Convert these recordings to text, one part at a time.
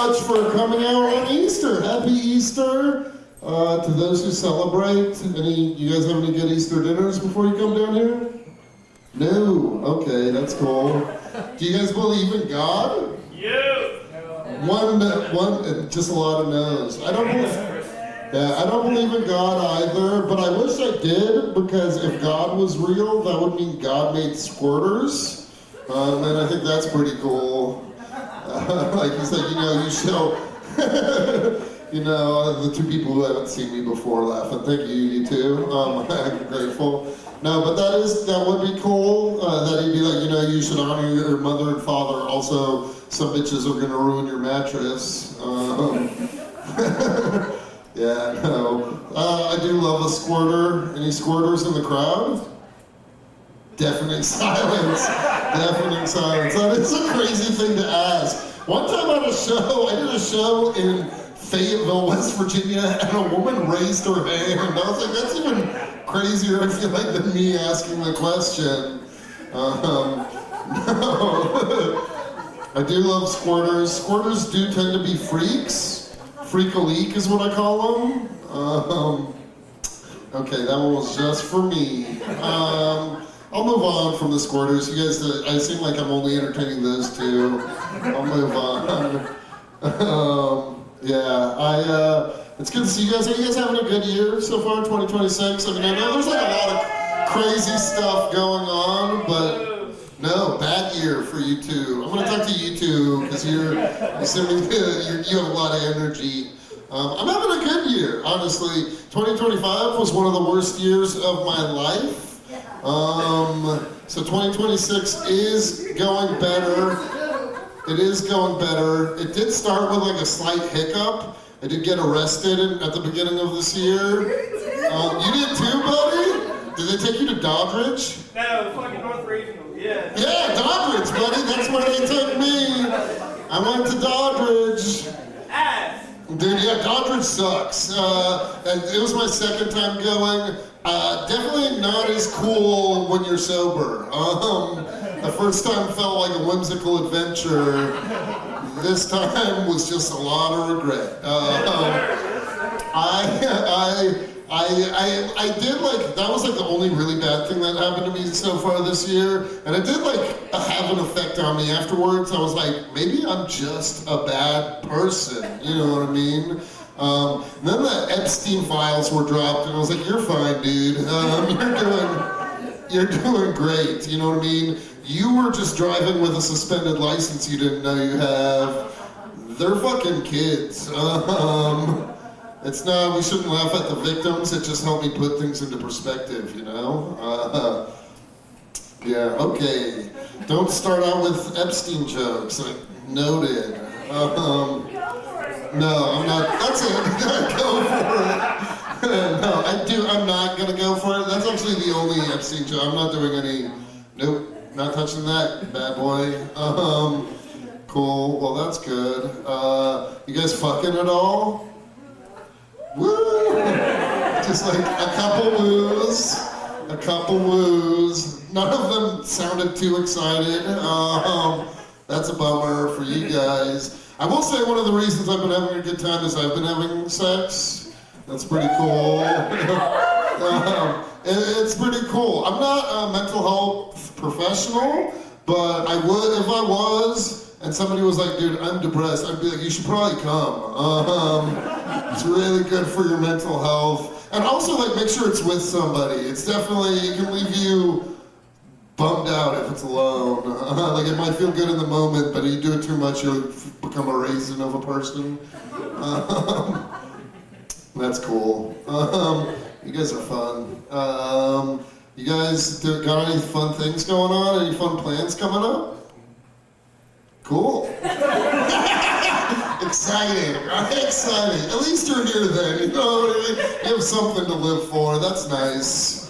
much for coming out on Easter. Happy Easter to those who celebrate. You guys have any good Easter dinners before you come down here? No. Okay, that's cool. Do you guys believe in God? Yeah. One, just a lot of no's. I don't believe in God either, but I wish I did, because if God was real, that would mean God made squirters, and I think that's pretty cool. Like he said, you shall, the two people who haven't seen me before laughing. Thank you two. I'm grateful. No, but that would be cool. That he'd be like, you should honor your mother and father. Also, some bitches are gonna ruin your mattress. Yeah, no. I do love a squirter. Any squirters in the crowd? Deafening silence. Deafening silence. That is a crazy thing to ask. One time at a show, I did a show in Fayetteville, West Virginia, and a woman raised her hand. I was like, that's even crazier, I feel like, than me asking the question. No. I do love squirters. Squirters do tend to be freaks. Freak-a-leak is what I call them. Okay, that one was just for me. I'll move on from the squirters. You guys, I seem like I'm only entertaining those two. I'll move on. It's good to see you guys. Are you guys having a good year so far, 2026? I mean, I know there's like a lot of crazy stuff going on, but no, bad year for you two. I'm gonna talk to you two, because you have a lot of energy. I'm having a good year, honestly. 2025 was one of the worst years of my life. So 2026 is going better. It is going better. It did start with like a slight hiccup. I did get arrested at the beginning of this year. You did too, buddy? Did they take you to Doddridge? No, fucking North Regional, yeah. Yeah, Doddridge, buddy. That's where they took me. I went to Doddridge. Ass. Dude, yeah, Doddridge sucks. And it was my second time going. Definitely not as cool when you're sober. The first time felt like a whimsical adventure. This time was just a lot of regret. I did that was the only really bad thing that happened to me so far this year. And it did have an effect on me afterwards. I was like, maybe I'm just a bad person, you know what I mean? Then the Epstein files were dropped and I was like, you're fine, dude. You're doing great, you know what I mean? You were just driving with a suspended license you didn't know you have. They're fucking kids. It's not, we shouldn't laugh at the victims, it just helped me put things into perspective, Yeah, okay. Don't start out with Epstein jokes, noted. No, I'm not, that's it, go for it. No, I'm not gonna go for it. That's actually the only Epstein joke. I'm not doing any, nope, not touching that, bad boy. Cool, well that's good. You guys fucking at all? Woo! Just a couple woos. None of them sounded too excited. That's a bummer for you guys. I will say one of the reasons I've been having a good time is I've been having sex. That's pretty cool. It's pretty cool. I'm not a mental health professional, but I would if I was. And somebody was like, dude, I'm depressed. I'd be like, you should probably come. It's really good for your mental health. And also, make sure it's with somebody. It's definitely, it can leave you bummed out if it's alone. It might feel good in the moment, but if you do it too much, you'll become a raisin of a person. That's cool. You guys are fun. You guys got any fun things going on? Any fun plans coming up? Cool. Exciting, right? Exciting. At least you're here then, you know what I mean? You have something to live for, that's nice.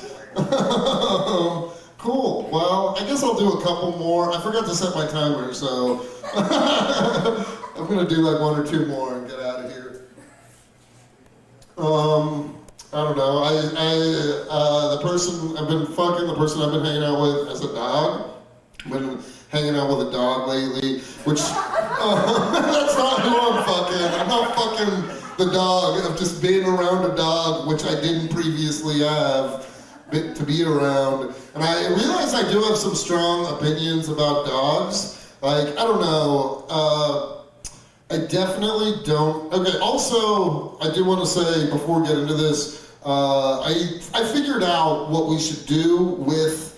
Cool, well, I guess I'll do a couple more. I forgot to set my timer, so I'm gonna do one or two more and get out of here. I don't know, the person I've been fucking, the person I've been hanging out with as a dog, I've been hanging out with a dog lately, which That's not who I'm fucking. I'm not fucking the dog of just being around a dog, which I didn't previously have to be around. And I realize I do have some strong opinions about dogs. Like, I don't know, I definitely don't. Okay, also, I do want to say before we get into this, I figured out what we should do with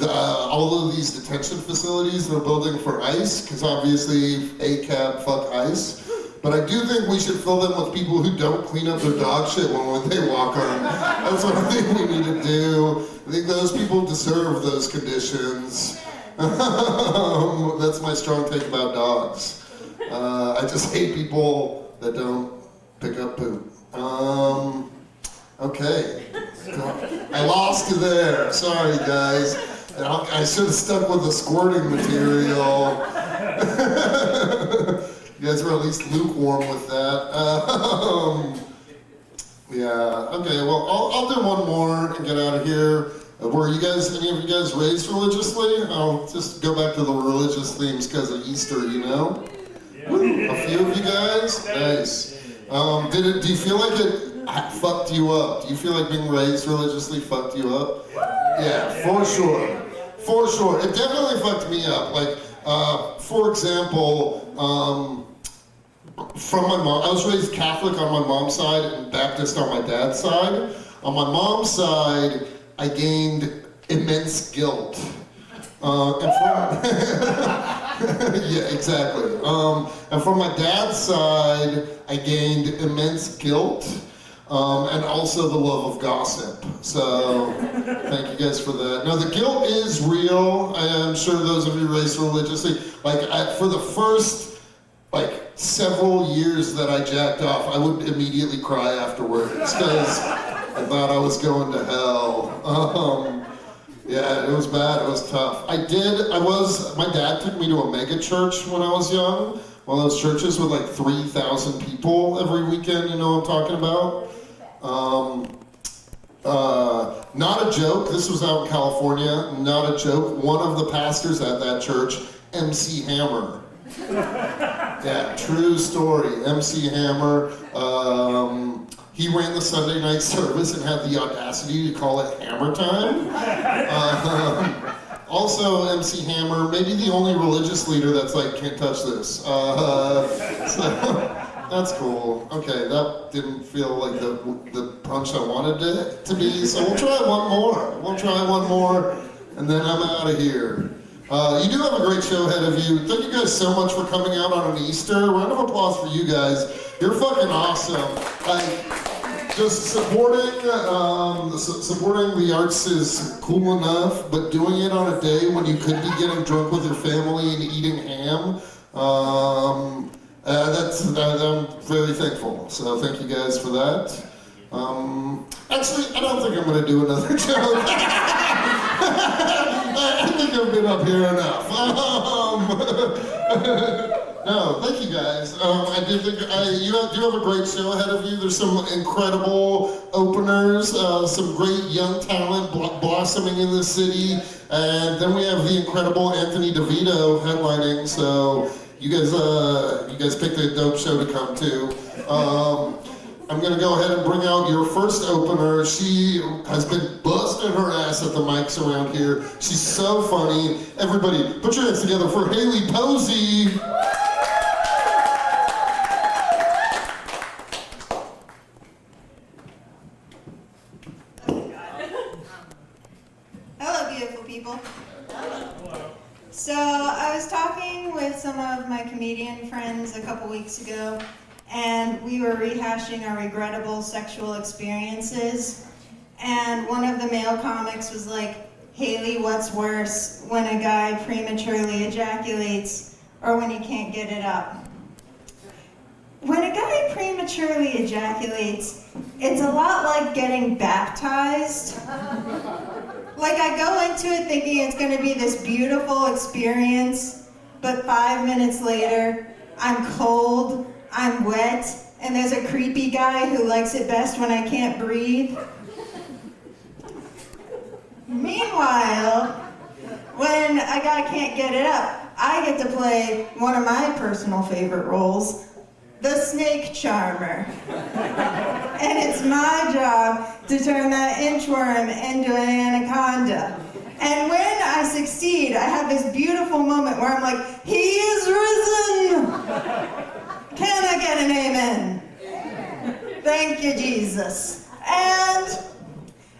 all of these detention facilities they're building for ICE, because obviously ACAB fuck ICE. But I do think we should fill them with people who don't clean up their dog shit when they walk on. That's what I think we need to do. I think those people deserve those conditions. That's my strong take about dogs. I just hate people that don't pick up poop. Okay. I lost you there. Sorry, guys. I should have stuck with the squirting material. You guys were at least lukewarm with that. Yeah, okay, well, I'll do one more and get out of here. Were you guys, any of you guys raised religiously? I'll just go back to the religious themes because of Easter, you know? Woo, a few of you guys? Nice. Do you feel like it fucked you up? Do you feel like being raised religiously fucked you up? Yeah, for sure. For sure. It definitely fucked me up. Like, for example, from my mom, I was raised Catholic on my mom's side and Baptist on my dad's side. On my mom's side, I gained immense guilt. Yeah, exactly. And from my dad's side, I gained immense guilt. And also the love of gossip. So, thank you guys for that. Now, the guilt is real. I am sure those of you raised religiously, for the first, several years that I jacked off, I would immediately cry afterwards, because I thought I was going to hell. Yeah, it was bad, it was tough. My dad took me to a mega church when I was young. One of those churches with 3,000 people every weekend, you know what I'm talking about? Not a joke, this was out in California, not a joke. One of the pastors at that church, MC Hammer. Yeah, true story, MC Hammer. He ran the Sunday night service and had the audacity to call it Hammer Time. Also, MC Hammer, maybe the only religious leader that's can't touch this. So, that's cool. Okay, that didn't feel like the punch I wanted it to be, so we'll try one more. And then I'm out of here. You do have a great show ahead of you. Thank you guys so much for coming out on an Easter. Round of applause for you guys. You're fucking awesome. Just supporting the arts is cool enough, but doing it on a day when you could be getting drunk with your family and eating ham, I'm very thankful. So thank you guys for that. Actually, I don't think I'm going to do another joke. I think I've been up here enough. No, thank you guys. I do think you do have a great show ahead of you. There's some incredible openers, some great young talent blossoming in the city, and then we have the incredible Anthony Devito headlining. So you guys picked a dope show to come to. I'm gonna go ahead and bring out your first opener. She has been busting her ass at the mics around here. She's so funny. Everybody, put your hands together for Haley Posey. Hello, beautiful people. So I was talking with some of my comedian friends a couple weeks ago, and we were rehashing our regrettable sexual experiences. And one of the male comics was like, Haley, what's worse, when a guy prematurely ejaculates or when he can't get it up? When a guy prematurely ejaculates, it's a lot like getting baptized. Like, I go into it thinking it's going to be this beautiful experience, but 5 minutes later, I'm cold, I'm wet, and there's a creepy guy who likes it best when I can't breathe. Meanwhile, when a guy can't get it up, I get to play one of my personal favorite roles, the snake charmer. And it's my job to turn that inchworm into an anaconda. And when I succeed, I have this beautiful moment where I'm like, he is risen! Can I get an amen? Thank you, Jesus. And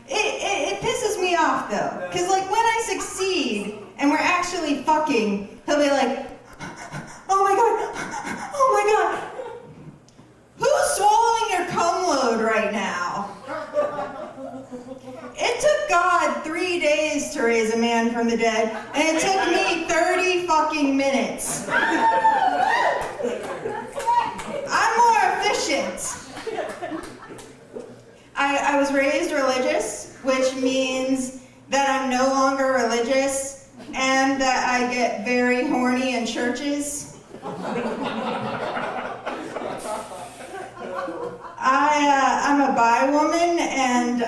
it pisses me off though, because like when I succeed and we're actually fucking, he'll be like, oh my God, who's swallowing your cum load right now? It took God 3 days to raise a man from the dead, and it took me 30 fucking minutes. I'm more efficient. I was raised religious, which means that I'm no longer religious and that I get very horny in churches. I'm a bi woman, and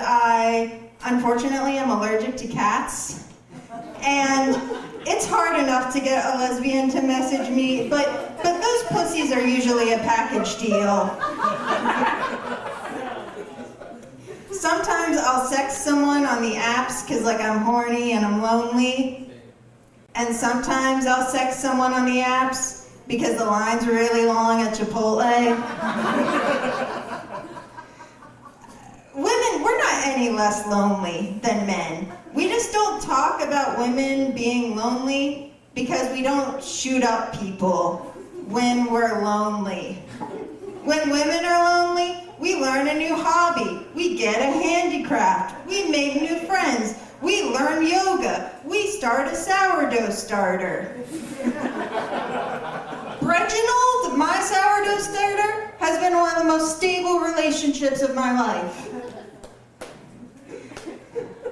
unfortunately, I'm allergic to cats. And it's hard enough to get a lesbian to message me, but those pussies are usually a package deal. Sometimes I'll sex someone on the apps because like I'm horny and I'm lonely. And sometimes I'll sex someone on the apps because the line's really long at Chipotle. Women, we're not any less lonely than men. We just don't talk about women being lonely because we don't shoot up people when we're lonely. When women are lonely, we learn a new hobby. We get a handicraft. We make new friends. We learn yoga. We start a sourdough starter. Reginald, my sourdough starter, has been one of the most stable relationships of my life.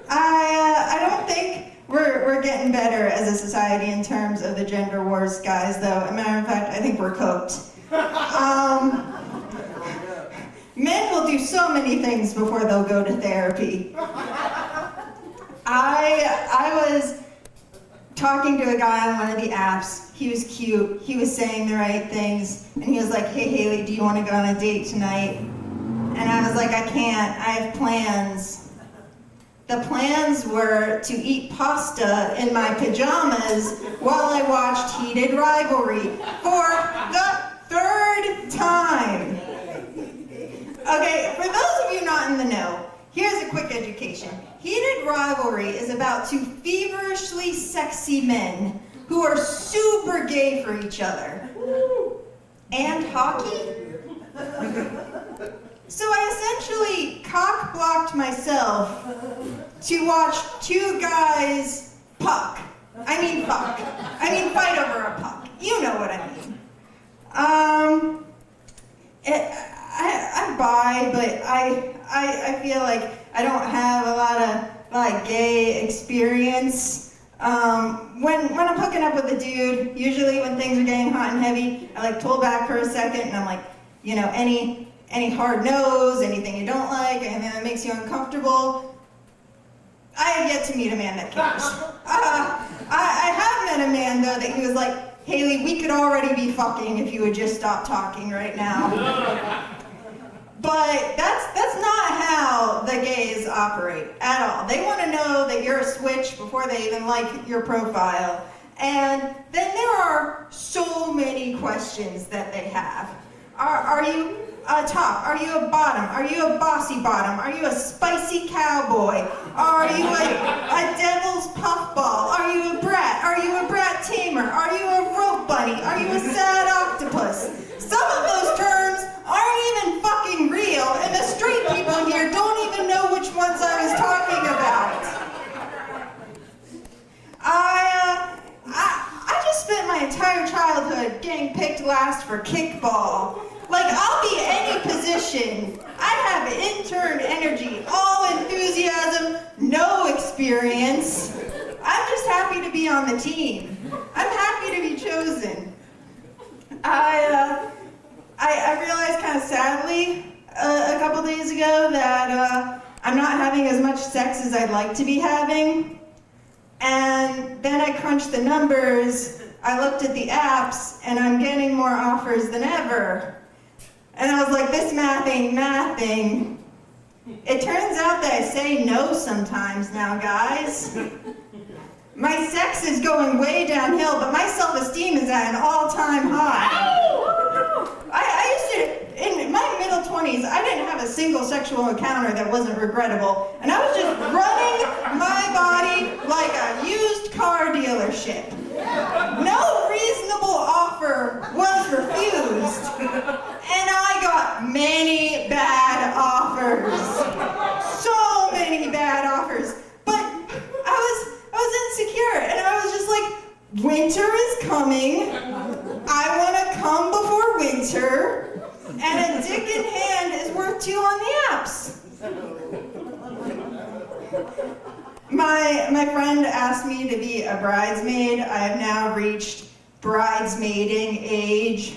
I don't think we're getting better as a society in terms of the gender wars, guys, though. As a matter of fact, I think we're cooked. Men will do so many things before they'll go to therapy. I was talking to a guy on one of the apps. He was cute. He was saying the right things. And he was like, hey, Haley, do you want to go on a date tonight? And I was like, I can't. I have plans. The plans were to eat pasta in my pajamas while I watched Heated Rivalry for the 3rd time. Okay, for those of you not in the know, here's a quick education. Heated Rivalry is about two feverishly sexy men who are super gay for each other. And hockey? So I essentially cock-blocked myself to watch two guys fuck. I mean fuck. I mean fight over a puck. You know what I mean. I'm bi, but I feel like I don't have a lot of like gay experience. When I'm hooking up with a dude, usually when things are getting hot and heavy, I like pull back for a second and I'm like, you know, any hard nose, anything you don't like, anything that makes you uncomfortable. I have yet to meet a man that cares. I have met a man though that he was like, Haley, we could already be fucking if you would just stop talking right now. But that's not how the gays operate at all. They want to know that you're a switch before they even like your profile. And then there are so many questions that they have. Are you a top? Are you a bottom? Are you a bossy bottom? Are you a spicy cowboy? Are you a devil's puffball? Are you a brat? Are you a brat tamer? Are you a rope bunny? Are you a sad octopus? Some of those terms aren't even fucking real, and the straight people here don't even know which ones I was talking about. I just spent my entire childhood getting picked last for kickball. Like, I'll be any position. I have intern energy, all enthusiasm, no experience. I'm just happy to be on the team. I'm happy to be chosen. I realized kind of sadly a couple days ago that I'm not having as much sex as I'd like to be having. And then I crunched the numbers, I looked at the apps and I'm getting more offers than ever. And I was like, this math ain't mathing. It turns out that I say no sometimes now, guys. My sex is going way downhill, but my self-esteem is at an all-time high. I used to, in my middle 20s, I didn't have a single sexual encounter that wasn't regrettable, and I was just running my body like a used car dealership. No reasonable offer was refused, and I got many bad offers. So many bad offers. But I was insecure, and I was just like, winter is coming. I want to come before winter, and a dick in hand is worth two on the apps. My friend asked me to be a bridesmaid. I have now reached bridesmaiding age.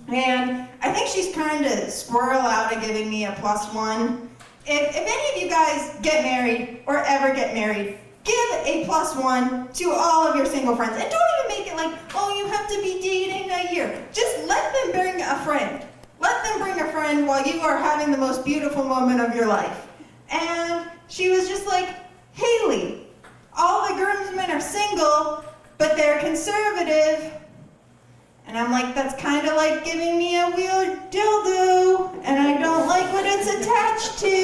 And I think she's trying to squirrel out of giving me a +1. If any of you guys get married or ever get married, give a +1 to all of your single friends. And don't even make it like, oh, you have to be dating a year. Just let them bring a friend. Let them bring a friend while you are having the most beautiful moment of your life. And she was just like, Haley, all the groomsmen are single, but they're conservative. And I'm like, that's kind of like giving me a weird dildo, and I don't like what it's attached to.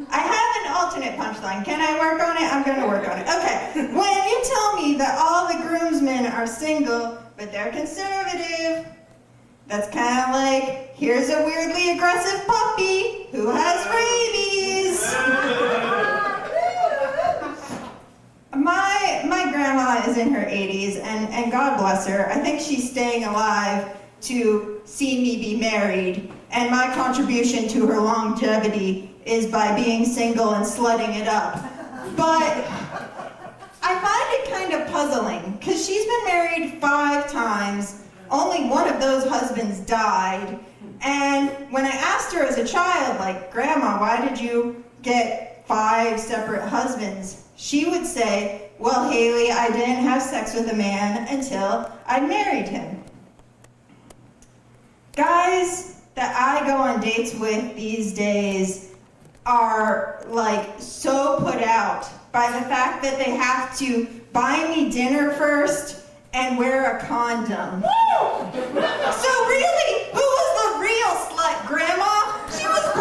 I have an alternate punchline. Can I work on it? I'm going to work on it. Okay. When you tell me that all the groomsmen are single, but they're conservative, that's kind of like, here's a weirdly aggressive puppy who has rabies. My grandma is in her 80s, and God bless her. I think she's staying alive to see me be married, and my contribution to her longevity is by being single and slutting it up. But I find it kind of puzzling, because she's been married 5 times, only one of those husbands died, and when I asked her as a child, like, Grandma, why did you get 5 separate husbands? She would say, well, Haley, I didn't have sex with a man until I married him. Guys that I go on dates with these days are like so put out by the fact that they have to buy me dinner first and wear a condom. So really, who was the real slut, Grandma? She wasn't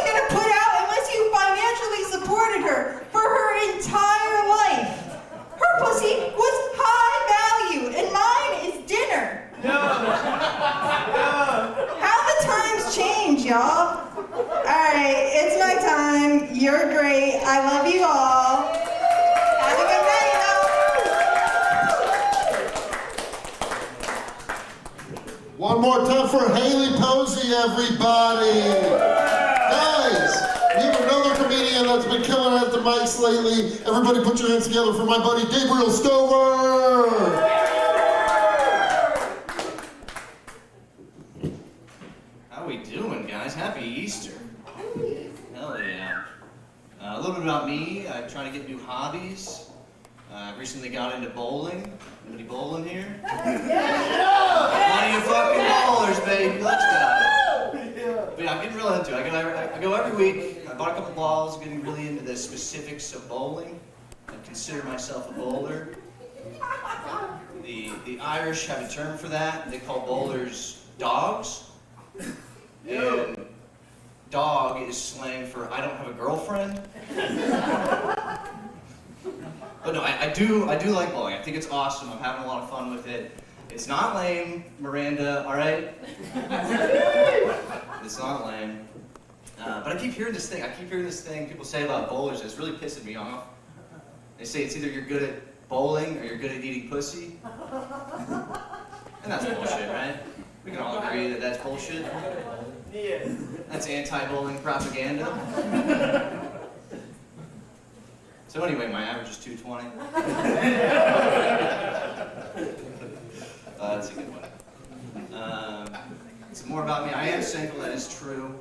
gonna put out unless you financially supported her for her entire life. Her pussy was high value, and mine is dinner. How the times change, y'all. Alright, it's my time. You're great. I love you all. Have a good night, y'all. One more time for Haley Posey, everybody. Guys, we have another comedian that's been killing it at the mics lately. Everybody put your hands together for my buddy Gabriel Stover. How we doing, guys? Happy Easter. Hell yeah. A little bit about me. I'm trying to get new hobbies. I recently got into bowling. Anybody bowling here? Plenty of fucking bowlers, baby. Let's go. But yeah, I'm getting real into it. I go every week. I bought a couple balls, getting really into the specifics of bowling. I consider myself a bowler. The Irish have a term for that. They call bowlers dogs. And dog is slang for I don't have a girlfriend. But no, I do like bowling. I think it's awesome. I'm having a lot of fun with it. It's not lame, Miranda, all right? It's not lame. But I keep hearing this thing people say about bowlers that's really pissing me off. They say it's either you're good at bowling or you're good at eating pussy. And that's bullshit, right? We can all agree that that's bullshit. Yeah. That's anti-bowling propaganda. So anyway, my average is 220. That's a good one. Some more about me. I am single, that is true.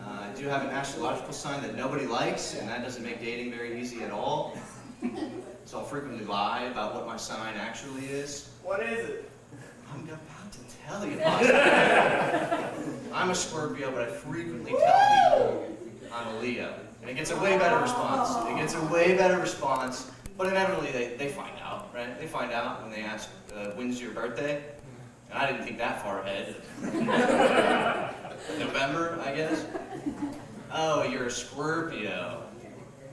I do have an astrological sign that nobody likes, and that doesn't make dating very easy at all. So I'll frequently lie about what my sign actually is. What is it? I'm about to tell you. I'm a Scorpio, but I frequently tell people I'm a Leo. And it gets a way better response. But inevitably they find out, right? They find out when they ask, when's your birthday? And I didn't think that far ahead. November, I guess. Oh, you're a Scorpio.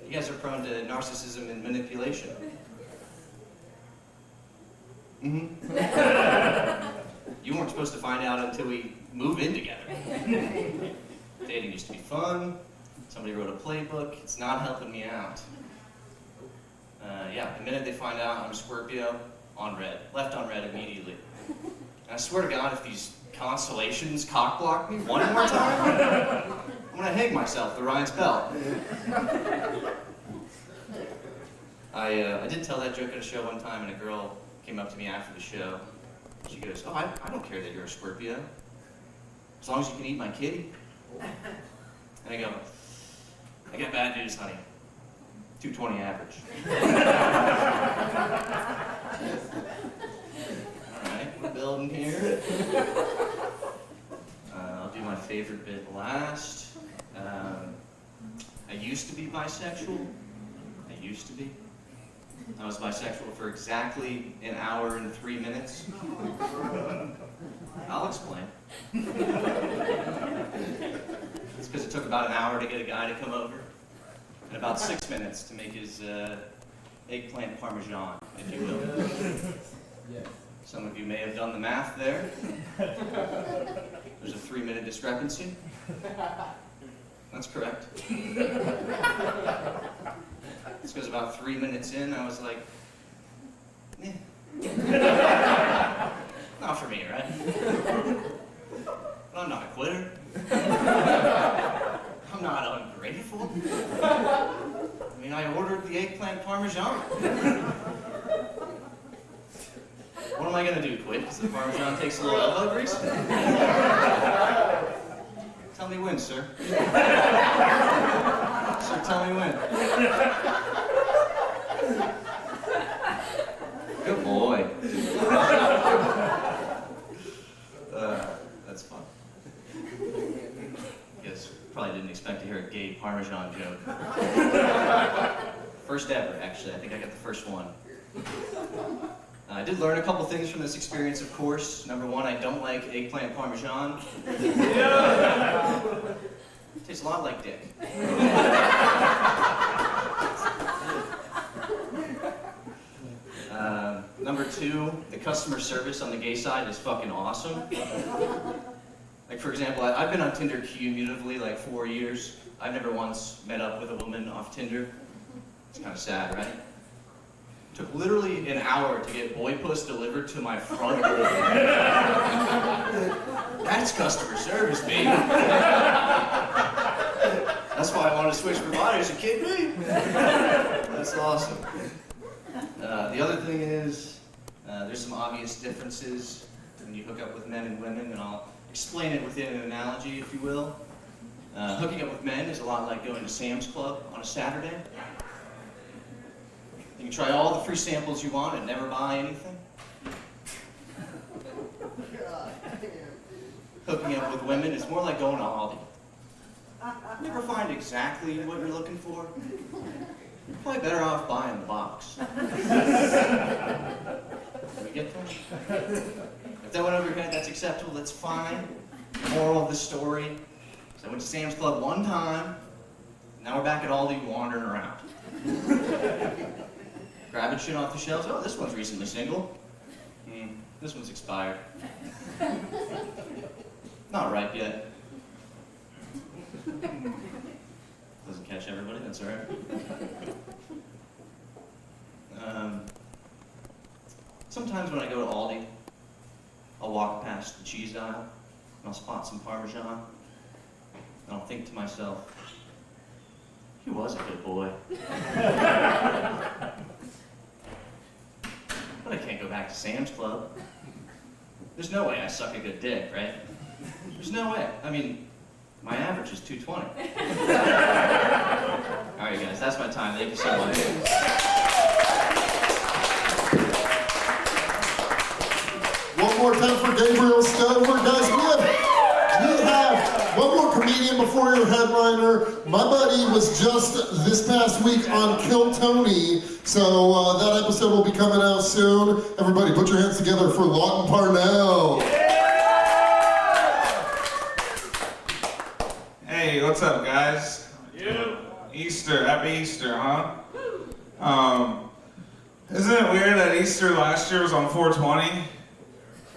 You guys are prone to narcissism and manipulation. Mm-hmm. You weren't supposed to find out until we moved in together. Dating used to be fun. Somebody wrote a playbook. It's not helping me out. Yeah, the minute they find out I'm a Scorpio, on red. Left on red immediately. And I swear to God, if these constellations cock-block me one more time, I'm gonna hang myself with Ryan's belt. I did tell that joke at a show one time, and a girl came up to me after the show. She goes, "Oh, I don't care that you're a Scorpio, as long as you can eat my kitty." And I go, "I got bad news, honey. 220 average." Alright, we're building here. I'll do my favorite bit last. I used to be bisexual. I was bisexual for exactly an hour and 3 minutes. I'll explain. It's because it took about an hour to get a guy to come over, and about 6 minutes to make his eggplant parmesan, if you will. Some of you may have done the math there. There's a 3-minute discrepancy. That's correct. It's because about 3 minutes in, I was like, eh. Not for me, right? But I'm not a quitter. I'm not ungrateful. I mean, I ordered the eggplant parmesan. What am I going to do, quit? Because the parmesan takes a little elbow grease? Tell me when, sir. Sir, tell me when. Good boy. That's fun. Guess probably didn't expect to hear a gay Parmesan joke. First ever, actually. I think I got the first one. I did learn a couple things from this experience, of course. Number one, I don't like eggplant Parmesan. It tastes a lot like dick. Number two, the customer service on the gay side is fucking awesome. Like, for example, I've been on Tinder cumulatively like 4 years. I've never once met up with a woman off Tinder. It's kind of sad, right? It took literally an hour to get boy puss delivered to my front door. That's customer service, baby. That's why I wanted to switch providers. You kidding me? That's awesome. The other thing is, there's some obvious differences when you hook up with men and women, and I'll explain it within an analogy, if you will. Hooking up with men is a lot like going to Sam's Club on a Saturday. You can try all the free samples you want and never buy anything. Hooking up with women is more like going to Aldi. Never find exactly what you're looking for. You're probably better off buying the box. Can we get there? If that went over your head, that's acceptable, that's fine. Moral of the story is I went to Sam's Club one time, now we're back at Aldi wandering around. Grabbing shit off the shelves. Oh, this one's recently single. This one's expired. Not ripe yet. Doesn't catch everybody, that's alright. Sometimes when I go to Aldi, I'll walk past the cheese aisle, and I'll spot some Parmesan, and I'll think to myself, he was a good boy. But I can't go back to Sam's Club. There's no way I suck a good dick, right? There's no way. I mean, my average is 220. All right, guys, that's my time. Thank you so much. more time for Gabriel Stover. Guys, we have one more comedian before your headliner. My buddy was just this past week on Kill Tony, so that episode will be coming out soon. Everybody put your hands together for Lawton Parnell. Hey, what's up, guys? You. Easter, happy Easter, huh? Isn't it weird that Easter last year was on 420?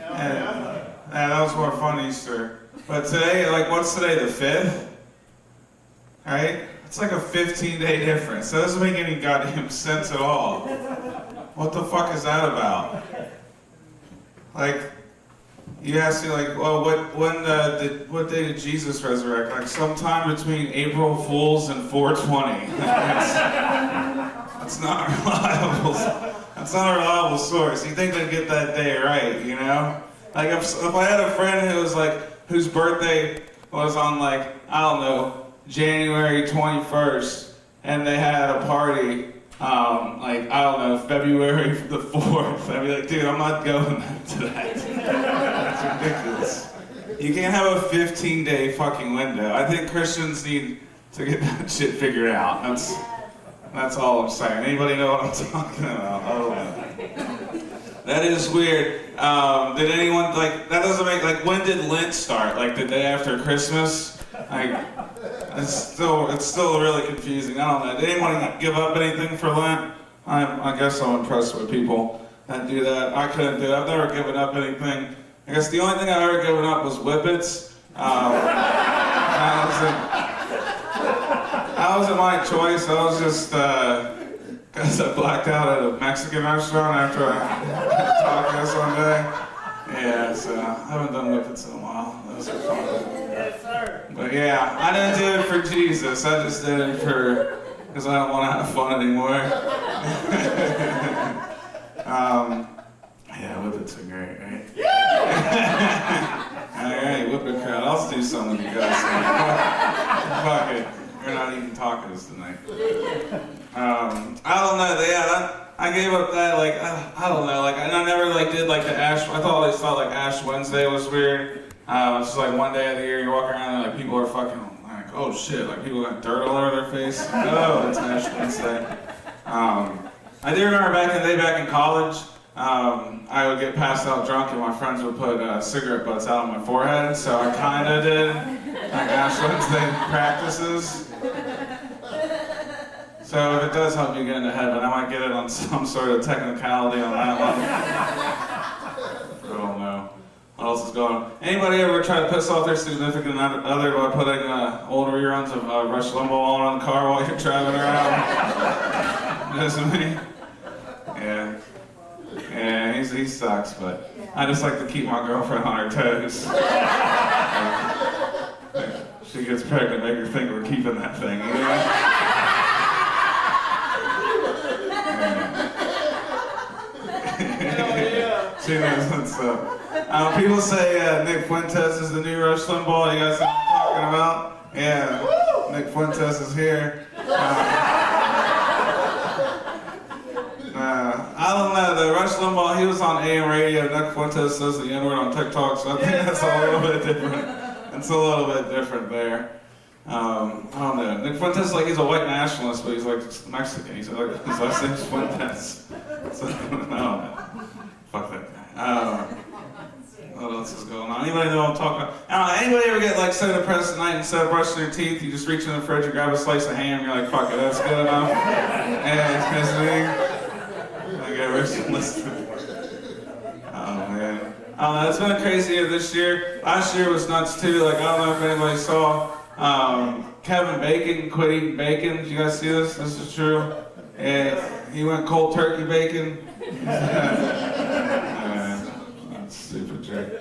Yeah, that was more fun Easter. But today, like, what's today, the 5th? Right? It's like a 15-day difference. That doesn't make any goddamn sense at all. What the fuck is that about? Like, you ask me, like, well, what day did Jesus resurrect? Like, sometime between April Fools and 420. That's not reliable. That's not a reliable source. You think they'd get that day right, you know? Like, if I had a friend who was like, whose birthday was on, like, I don't know, January 21st, and they had a party, like, I don't know, February the 4th, I'd be like, dude, I'm not going to that. That's ridiculous. You can't have a 15-day fucking window. I think Christians need to get that shit figured out. That's all I'm saying. Anybody know what I'm talking about? I don't know. That is weird. Did anyone, like, that doesn't make, like, when did Lent start? Like, the day after Christmas? Like, it's still really confusing. I don't know. Did anyone give up anything for Lent? I guess I'm impressed with people that do that. I couldn't do it. I've never given up anything. I guess the only thing I've ever given up was whippets. That wasn't my choice. I was just, because I blacked out at a Mexican restaurant after I tacos one day. Yeah, so I haven't done whippets in a while. Those are fun. Yes, sir. But yeah, I didn't do it for Jesus. I just did it because I don't want to have fun anymore. Yeah, whippets are great, right? Alright, whippet crowd. I'll do something with you guys. Fuck it. We're not eating tacos tonight. I don't know. Yeah, I gave up that. Like, I don't know. Like, I never like did like the Ash. I always thought like Ash Wednesday was weird. It's just like one day of the year you walk around and like people are fucking like, oh shit, like people got dirt all over their face. Oh, it's Ash Wednesday. I do remember back in the day, back in college. I would get passed out drunk and my friends would put cigarette butts out on my forehead, so I kinda did like Ash Wednesday practices. So if it does help you get into heaven, I might get it on some sort of technicality on that one. I don't know. What else is going on? Anybody ever try to piss off their significant other by putting old reruns of Rush Limbaugh on around the car while you're driving around? Just me? Yeah. Yeah, he sucks, but I just like to keep my girlfriend on her toes. She gets pregnant, make her think we're keeping that thing, you know? She knows what's up. People say Nick Fuentes is the new Rush Limbaugh. You guys know what I'm talking about? Yeah, Nick Fuentes is here. I don't know, the Rush Limbaugh, he was on AM radio. Nick Fuentes says the N-word on TikTok, so I think that's a little bit different. It's a little bit different there. I don't know. Nick Fuentes, like, he's a white nationalist, but he's like Mexican. He's like, his last name's Fuentes. So, I don't know. Fuck that guy. What else is going on? Anybody know what I'm talking about? I don't know, anybody ever get like so depressed at night instead of brushing your teeth, you just reach in the fridge and grab a slice of ham, you're like, fuck it, that's good enough. And it's just me. Like, ever listening. Oh man. I don't know, it's been a crazy year this year. Last year was nuts too. Like, I don't know if anybody saw Kevin Bacon quit eating bacon. Did you guys see this? This is true. Yeah, he went cold turkey bacon. Stupid jerk.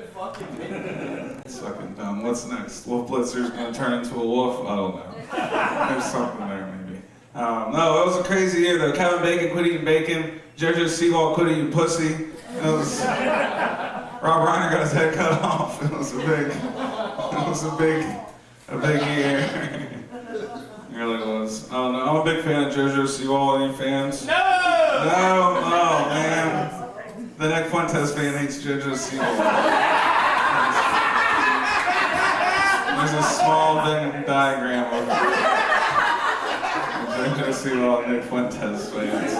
It's fucking dumb. What's next? Wolf Blitzer's gonna turn into a wolf? I don't know. There's something there, maybe. No, it was a crazy year though. Kevin Bacon quit eating bacon. JoJo Siwa quit eating pussy. It was. Rob Reiner got his head cut off. It was a big year. It really was. I don't know. I'm a big fan of JoJo Siwa. Any fans? No! No? Oh man. The Nick Fuentes fan hates JoJo Siwa. There's a small Venn diagram of JoJo Siwa and Nick Fuentes fans.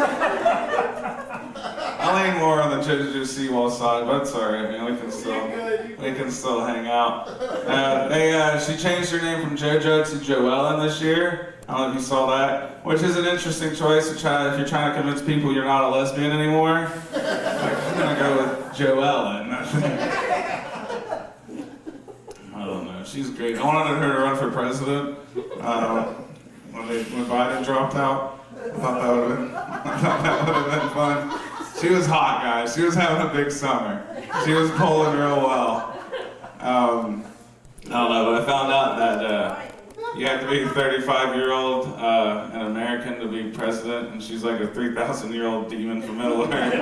I lean more on the JoJo Siwa side, but it's alright, man. We can still hang out. She changed her name from JoJo to Joellen this year. I don't know if you saw that, which is an interesting choice to try if you're trying to convince people you're not a lesbian anymore. Like, I'm gonna go with Joellen. I don't know. She's great. I wanted her to run for president when Biden dropped out. I thought that would have been fun. She was hot, guys. She was having a big summer. She was polling real well. I don't know, but I found out that you have to be a 35-year-old an American to be president, and she's like a 3,000-year-old demon from Middle Earth.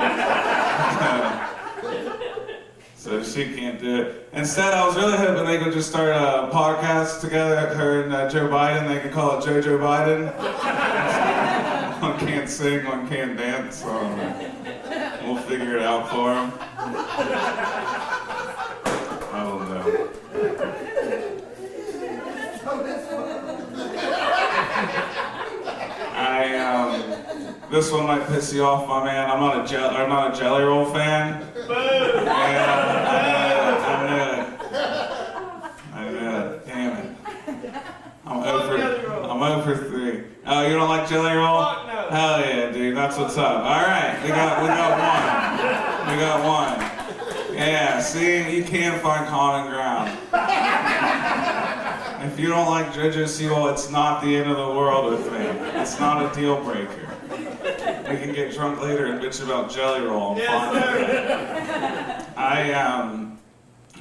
So she can't do it. Instead, I was really hoping they could just start a podcast together, her and Joe Biden. They could call it JoJo Biden. One can't sing, one can't dance. So we'll figure it out for him. I don't know. This one might piss you off, my man. I'm not a Jelly Roll fan. I knew it. Damn it. I'm 0 for 3. Oh, you don't like Jelly Roll? Fuck no. Hell yeah, dude. That's what's up. All right, we got one. Yeah, see, you can find common ground. If you don't like JoJo Siwa, it's not the end of the world with me. It's not a deal breaker. We can get drunk later and bitch about Jelly Roll. Yes, I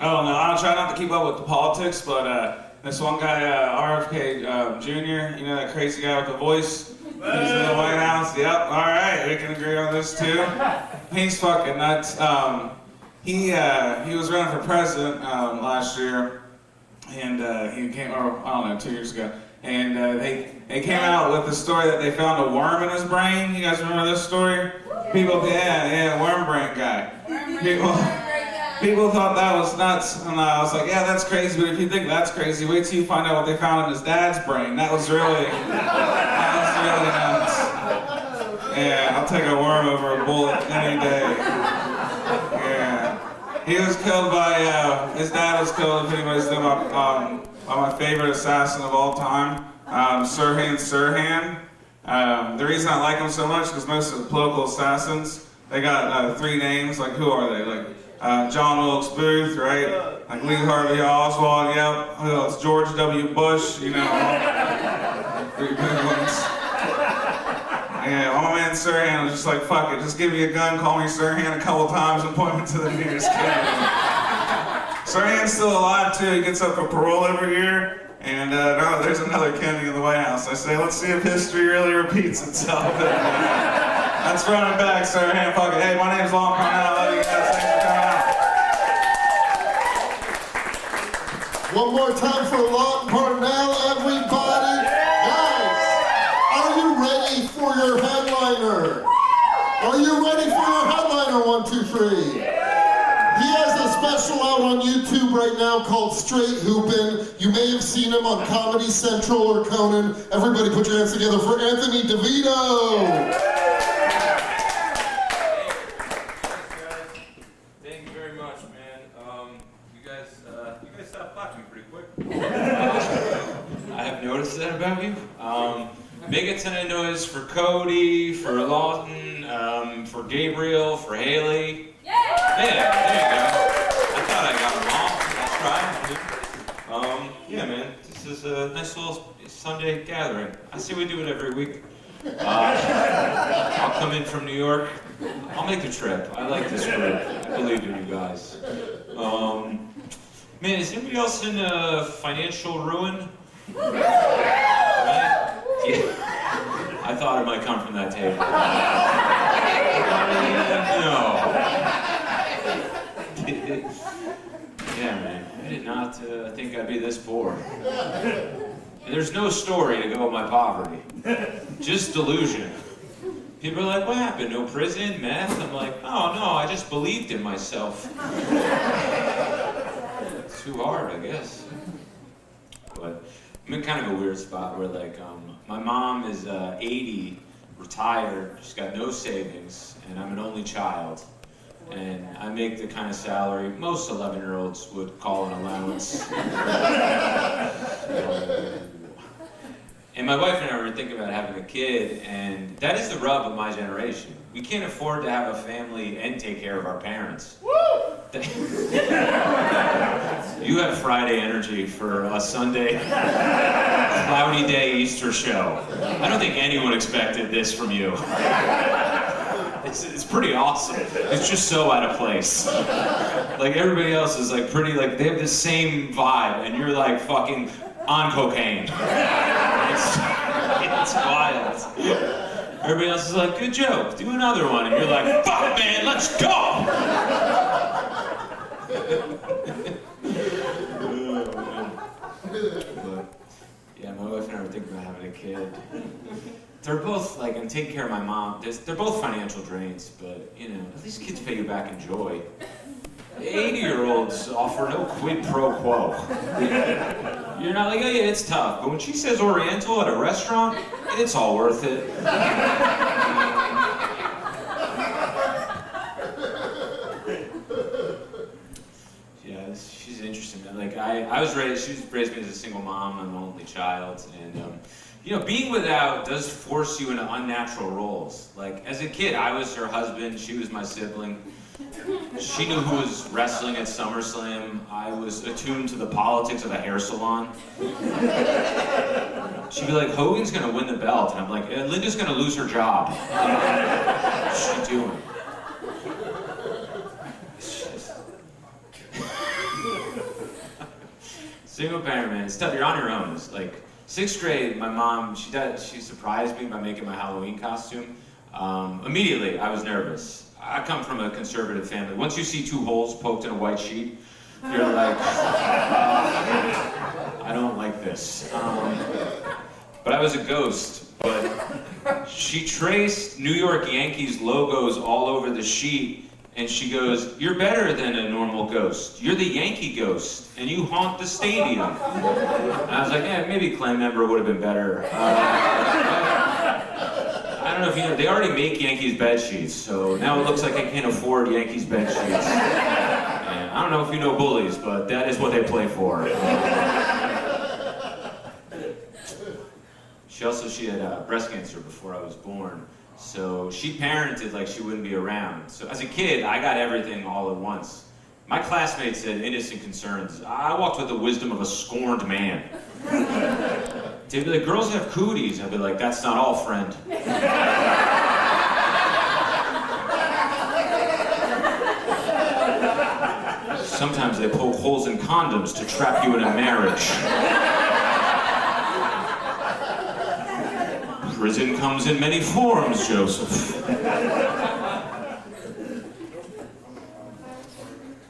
don't know. I try not to keep up with the politics, but this one guy, RFK Jr., you know that crazy guy with the voice? He's in the White House. Yep. All right, we can agree on this too. He's fucking nuts. He was running for president last year, and he came, or I don't know, 2 years ago. And they came out with the story that they found a worm in his brain. You guys remember this story? People, yeah, worm brain guy. People thought that was nuts, and I was like, yeah, that's crazy. But if you think that's crazy, wait till you find out what they found in his dad's brain. That was really nuts. Yeah, I'll take a worm over a bullet any day. Yeah, he was killed by his dad was killed. If anybody's known by my favorite assassin of all time, Sirhan. The reason I like him so much is because most of the political assassins, they got 3 names. Like, who are they? Like John Wilkes Booth, right? Like Lee Harvey Oswald, yep. Who else? George W. Bush, you know. 3 good ones. Yeah, my man Sirhan was just like, fuck it, just give me a gun, call me Sirhan a couple times, and point me to the nearest cannon. Sirhan's still alive too. He gets up for parole every year, and now there's another Kennedy in the White House. I say, let's see if history really repeats itself. Let's run it back, Sirhan. Fuck it. Hey, my name's Lawton Parnell. I love you guys. Thanks for coming out. One more time for Lawton Parnell, everybody. Guys, are you ready for your headliner? Are you ready for your headliner? 1, 2, 3. He has a special out on YouTube right now called Straight Hoopin'. You may have seen him on Comedy Central or Conan. Everybody put your hands together for Anthony Devito. Thank you very much, man. You guys stopped clapping pretty quick. I have noticed that about you. Make a ton of noise for Cody, for Lawton, for Gabriel, for Haley. Yeah, there you go. I thought I got them all. That's right. Yeah, man. This is a nice little Sunday gathering. I say we do it every week. I'll come in from New York. I'll make the trip. I like this group. I believe in you guys. Man, is anybody else in financial ruin? Right? Yeah. I thought it might come from that table. No. Yeah, man. I did not think I'd be this poor. And there's no story to go with my poverty. Just delusion. People are like, what happened? No prison, meth? I'm like, oh no, I just believed in myself. It's too hard, I guess. But I'm in kind of a weird spot where like, my mom is 80, retired, she's got no savings, and I'm an only child. And I make the kind of salary most 11-year-olds would call an allowance. And my wife and I were thinking about having a kid, and that is the rub of my generation. We can't afford to have a family and take care of our parents. Woo! You have Friday energy for a Sunday, cloudy day Easter show. I don't think anyone expected this from you. It's pretty awesome. It's just so out of place. Like everybody else is like pretty, like they have the same vibe, and you're like fucking on cocaine. It's wild. Everybody else is like, good joke, do another one. And you're like, fuck man, let's go! But, yeah, my wife and I were thinking about having a kid. They're both like, I'm taking care of my mom. They're both financial drains, but you know, at least kids pay you back in joy. 80-year-olds offer no quid pro quo. You're not like, oh yeah, it's tough. But when she says Oriental at a restaurant, it's all worth it. Yeah, she's interesting. Like I was raised, she was raised me as a single mom. I'm an only child, and you know, being without does force you into unnatural roles. Like as a kid, I was her husband, she was my sibling. She knew who was wrestling at SummerSlam. I was attuned to the politics of a hair salon. She'd be like, Hogan's gonna win the belt. And I'm like, Linda's gonna lose her job. What's she doing? Single parent, man. It's tough. You're on your own. It's like 6th grade, my mom, she surprised me by making my Halloween costume. Immediately, I was nervous. I come from a conservative family. Once you see 2 holes poked in a white sheet, you're like, I don't like this. But I was a ghost. But she traced New York Yankees logos all over the sheet, and she goes, you're better than a normal ghost. You're the Yankee ghost, and you haunt the stadium. And I was like, yeah, maybe Clan member would have been better. I don't know if you know, they already make Yankees bed sheets, so now it looks like I can't afford Yankees bed sheets. And I don't know if you know bullies, but that is what they play for. She had breast cancer before I was born, so she parented like she wouldn't be around. So as a kid, I got everything all at once. My classmates had innocent concerns. I walked with the wisdom of a scorned man. They'd be like, girls have cooties. I'd be like, that's not all, friend. Sometimes they poke holes in condoms to trap you in a marriage. Prison comes in many forms, Joseph.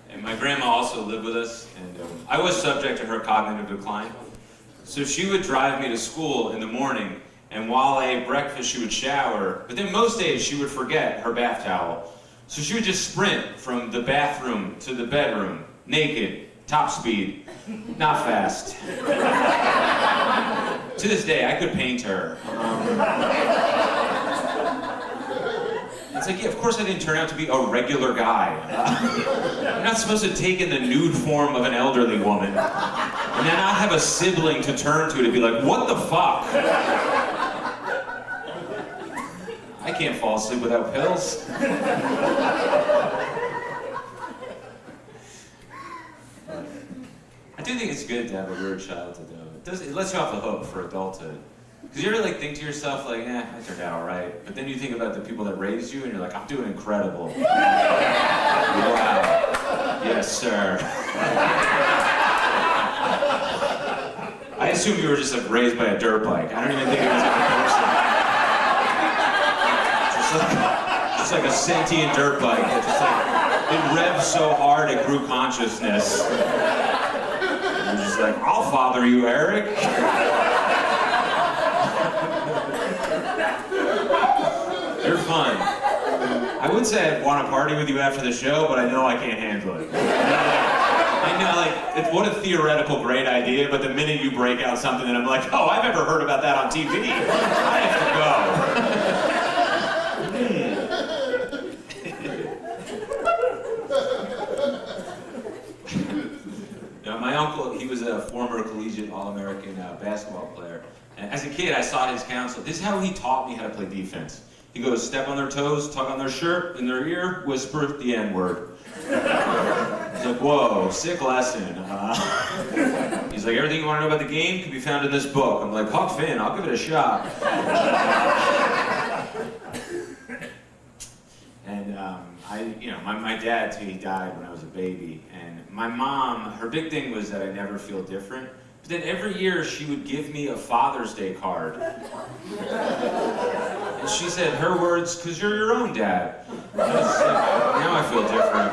And my grandma also lived with us, and I was subject to her cognitive decline. So she would drive me to school in the morning, and while I ate breakfast, she would shower, but then most days she would forget her bath towel. So she would just sprint from the bathroom to the bedroom, naked, top speed, not fast. To this day, I could paint her. It's like, yeah, of course I didn't turn out to be a regular guy. I'm not supposed to take in the nude form of an elderly woman and then not have a sibling to turn to be like, what the fuck? I can't fall asleep without pills. I do think it's good to have a weird childhood, though. It lets you off the hook for adulthood. Because you ever like think to yourself, like, I turned out all right. But then you think about the people that raised you, and you're like, I'm doing incredible. Wow. Yes, sir. I assume you were just like raised by a dirt bike. I don't even think it was like a person. Just like a sentient dirt bike. It just like, it revved so hard it grew consciousness. It was just like, I'll father you, Eric. You're would say I want to party with you after the show, but I know I can't handle it. I know, like, what a theoretical great idea, but the minute you break out something that I'm like, oh, I've never heard about that on TV, I have to go. My uncle, he was a former collegiate All-American basketball player. And as a kid, I saw his counsel. This is how he taught me how to play defense. He goes, step on their toes, tug on their shirt, in their ear, whisper the N-word. He's like, whoa, sick lesson. He's like, everything you want to know about the game can be found in this book. I'm like, Huck Finn, I'll give it a shot. And my dad, too, he died when I was a baby. And my mom, her big thing was that I never feel different. But then every year she would give me a Father's Day card. And she said, her words, because you're your own dad. And I was like, now I feel different.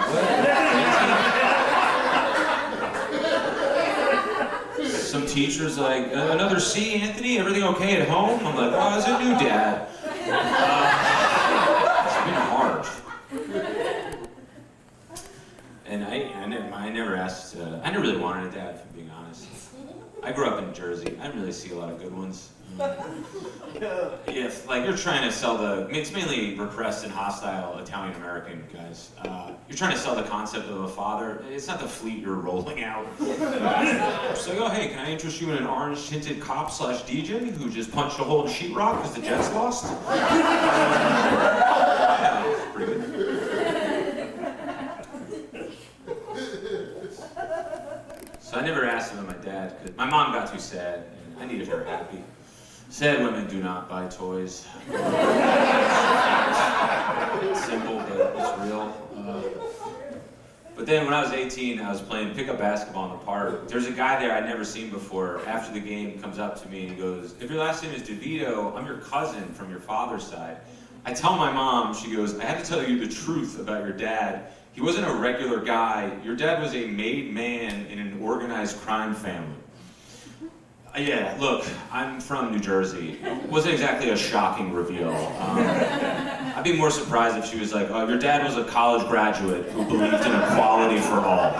What? Some teacher's like, another C, Anthony? Everything okay at home? I'm like, oh, it's a new dad. It's been hard. And I never asked, I never really wanted a dad, if I'm being honest. I grew up in Jersey. I didn't really see a lot of good ones. If, like, you're trying to sell it's mainly repressed and hostile Italian-American guys. You're trying to sell the concept of a father. It's not the fleet you're rolling out. It's like, oh, hey, can I interest you in an orange-tinted cop/DJ who just punched a hole in sheetrock because the Jets lost? Yeah, it's pretty good. So I never asked him about my dad, because my mom got too sad, and I needed her happy. Sad women do not buy toys. It's simple, but it's real. But then when I was 18, I was playing pickup basketball in the park. There's a guy there I'd never seen before. After the game, he comes up to me and he goes, if your last name is Devito, I'm your cousin from your father's side. I tell my mom, she goes, I have to tell you the truth about your dad. He wasn't a regular guy. Your dad was a made man in an organized crime family. Yeah, look, I'm from New Jersey. It wasn't exactly a shocking reveal. I'd be more surprised if she was like, oh, your dad was a college graduate who believed in equality for all.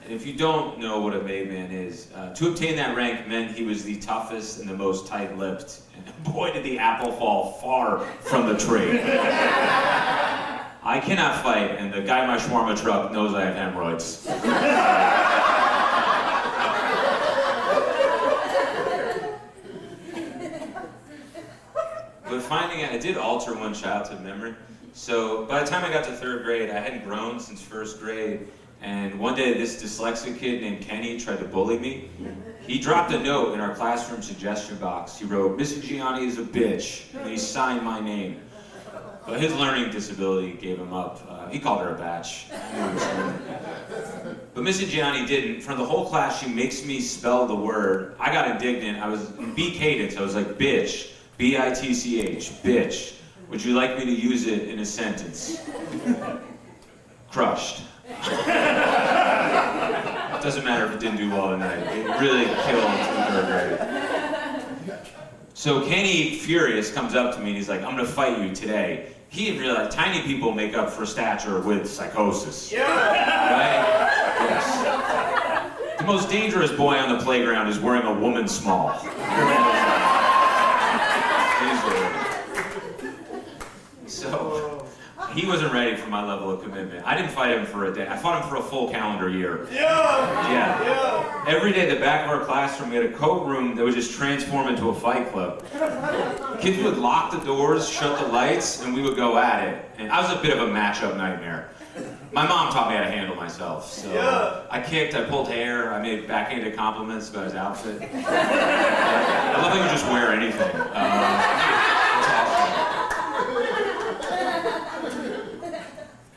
And if you don't know what a made man is, to obtain that rank meant he was the toughest and the most tight-lipped. And boy, did the apple fall far from the tree. I cannot fight, and the guy in my shawarma truck knows I have hemorrhoids. But finding out, it did alter one childhood memory. So by the time I got to 3rd grade, I hadn't grown since 1st grade. And one day, this dyslexic kid named Kenny tried to bully me. He dropped a note in our classroom suggestion box. He wrote, Mrs. Gianni is a bitch, and he signed my name. But his learning disability gave him up. He called her a batch. But Mrs. Gianni didn't. In front of the whole class, she makes me spell the word. I got indignant. I was in B cadence. I was like, bitch, B-I-T-C-H, bitch. Would you like me to use it in a sentence? Crushed. Doesn't matter if it didn't do well tonight. It really killed 3rd grade. So Kenny, furious, comes up to me and he's like, I'm gonna fight you today. He didn't realize tiny people make up for stature with psychosis. Yeah. Right? Yes. The most dangerous boy on the playground is wearing a woman small. So, he wasn't ready for my level of commitment. I didn't fight him for a day. I fought him for a full calendar year. Yeah. Every day at the back of our classroom, we had a coat room that would just transform into a fight club. Kids would lock the doors, shut the lights, and we would go at it. And I was a bit of a matchup nightmare. My mom taught me how to handle myself. So I kicked, I pulled hair, I made backhanded compliments about his outfit. I love how you just wear anything.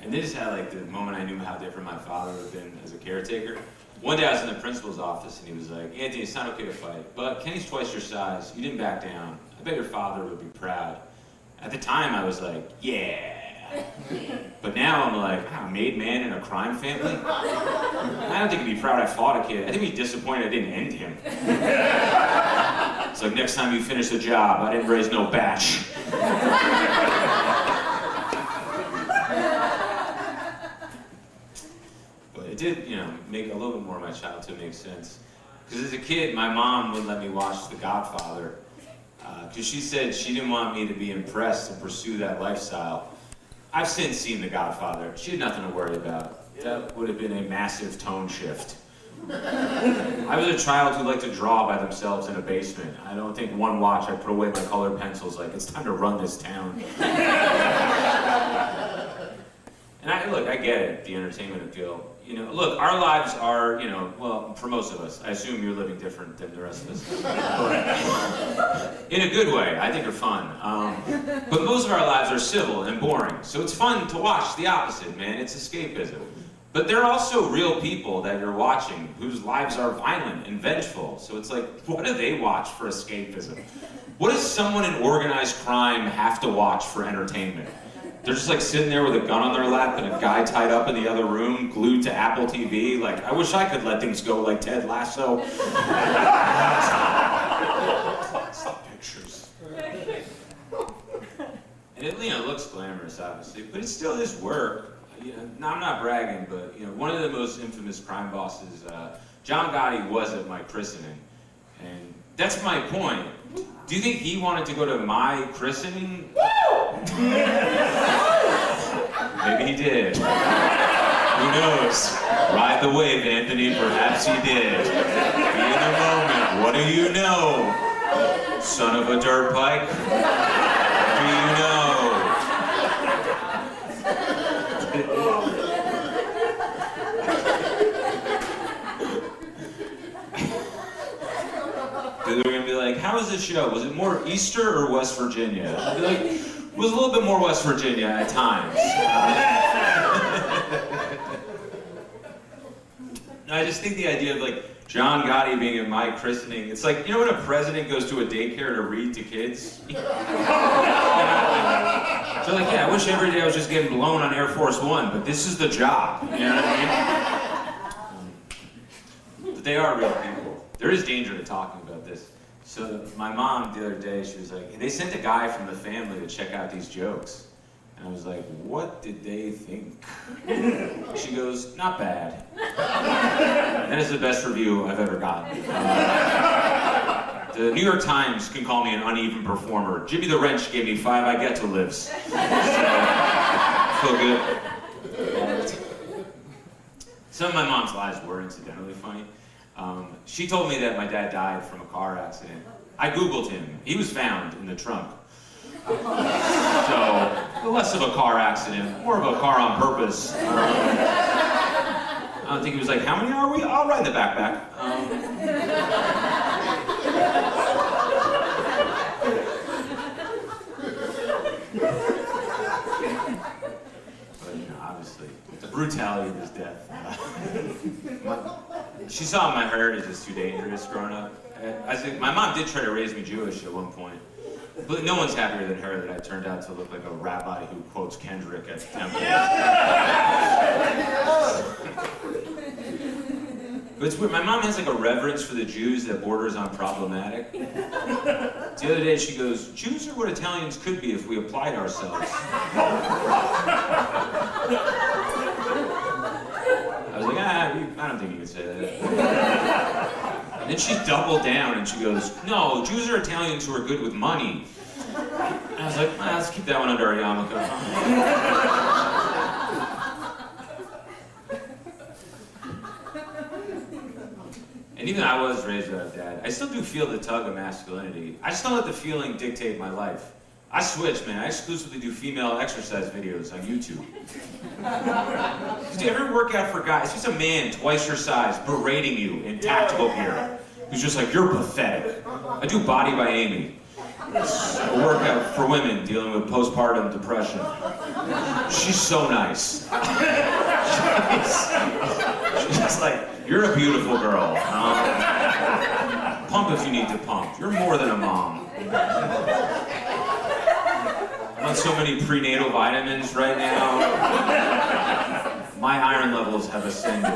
And this is how, like, the moment I knew how different my father would have been as a caretaker. One day I was in the principal's office and he was like, Anthony, it's not okay to fight, but Kenny's twice your size. You didn't back down. I bet your father would be proud. At the time I was like, yeah. But now I'm like, a made man in a crime family? I don't think he'd be proud I fought a kid. I think he'd be disappointed I didn't end him. It's like, next time you finish the job, I didn't raise no batch. But it did, make a little bit more of my childhood make sense. Because as a kid, my mom wouldn't let me watch The Godfather. Because she said she didn't want me to be impressed and pursue that lifestyle. I've since seen The Godfather. She had nothing to worry about. That would have been a massive tone shift. I was a child who liked to draw by themselves in a basement. I don't think one watch I put away my colored pencils like, it's time to run this town. And I get it, the entertainment appeal. Look, our lives are, well, for most of us, I assume you're living different than the rest of us. But in a good way, I think are fun. But most of our lives are civil and boring. So it's fun to watch the opposite, man. It's escapism. But there are also real people that you're watching whose lives are violent and vengeful. So it's like, what do they watch for escapism? What does someone in organized crime have to watch for entertainment? They're just like sitting there with a gun on their lap and a guy tied up in the other room, glued to Apple TV. Like, I wish I could let things go like Ted Lasso. Stop pictures. And it, looks glamorous, obviously, but it still is work. No, I'm not bragging, but one of the most infamous crime bosses, John Gotti, was at my christening, and that's my point. Do you think he wanted to go to my christening? Maybe he did. Who knows? Ride the wave, Anthony. Perhaps he did. Be in the moment. What do you know? Son of a dirt bike. What do you know? They're gonna be like, how was the show? Was it more Easter or West Virginia? I'd be like, it was a little bit more West Virginia at times. I just think the idea of like John Gotti being at my christening, it's like, when a president goes to a daycare to read to kids? So like, yeah, I wish every day I was just getting blown on Air Force One, but this is the job. You know what I mean? But they are real people. There is danger to talking about this. So my mom the other day, she was like, they sent a guy from the family to check out these jokes. And I was like, what did they think? She goes, not bad. That is the best review I've ever gotten. The New York Times can call me an uneven performer. Jimmy the Wrench gave me 5 I Get to Lives. So, feel good. Some of my mom's lies were incidentally funny. She told me that my dad died from a car accident. I Googled him. He was found in the trunk. So, less of a car accident, more of a car on purpose. I don't think he was like, how many are we? I'll ride the backpack. But, obviously, the brutality of his death. She saw my heritage as too dangerous growing up. My mom did try to raise me Jewish at one point. But no one's happier than her that I turned out to look like a rabbi who quotes Kendrick at the temple. But it's weird. My mom has like a reverence for the Jews that borders on problematic. The other day she goes, Jews are what Italians could be if we applied ourselves. I was like, I don't think you could say that. And then she doubled down and she goes, no, Jews are Italians who are good with money. And I was like, let's keep that one under our yarmulke. And even though I was raised without a dad, I still do feel the tug of masculinity. I just don't let the feeling dictate my life. I switch, man. I exclusively do female exercise videos on YouTube. Do you ever work out for guys? It's just a man twice your size berating you in tactical gear. Who's just like, you're pathetic. I do Body by Amy. It's a workout for women dealing with postpartum depression. She's so nice. She's like, you're a beautiful girl. Pump if you need to pump. You're more than a mom. I'm on so many prenatal vitamins right now. My iron levels have ascended.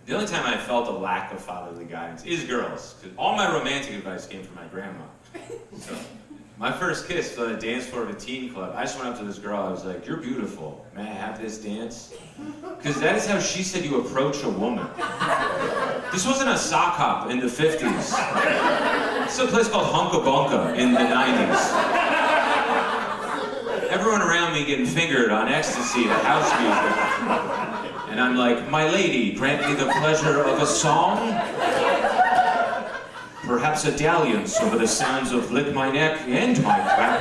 The only time I felt a lack of fatherly guidance is girls, because all my romantic advice came from my grandma. So, my first kiss was on a dance floor of a teen club. I just went up to this girl, I was like, "You're beautiful. May I have this dance?" Because that is how she said you approach a woman. This wasn't a sock hop in the 50s. It's a place called Hunka Bunka in the 90s. Everyone around me getting fingered on ecstasy to house music. And I'm like, "My lady, grant me the pleasure of a song? Perhaps a dalliance over the sounds of Lick My Neck and My Crack."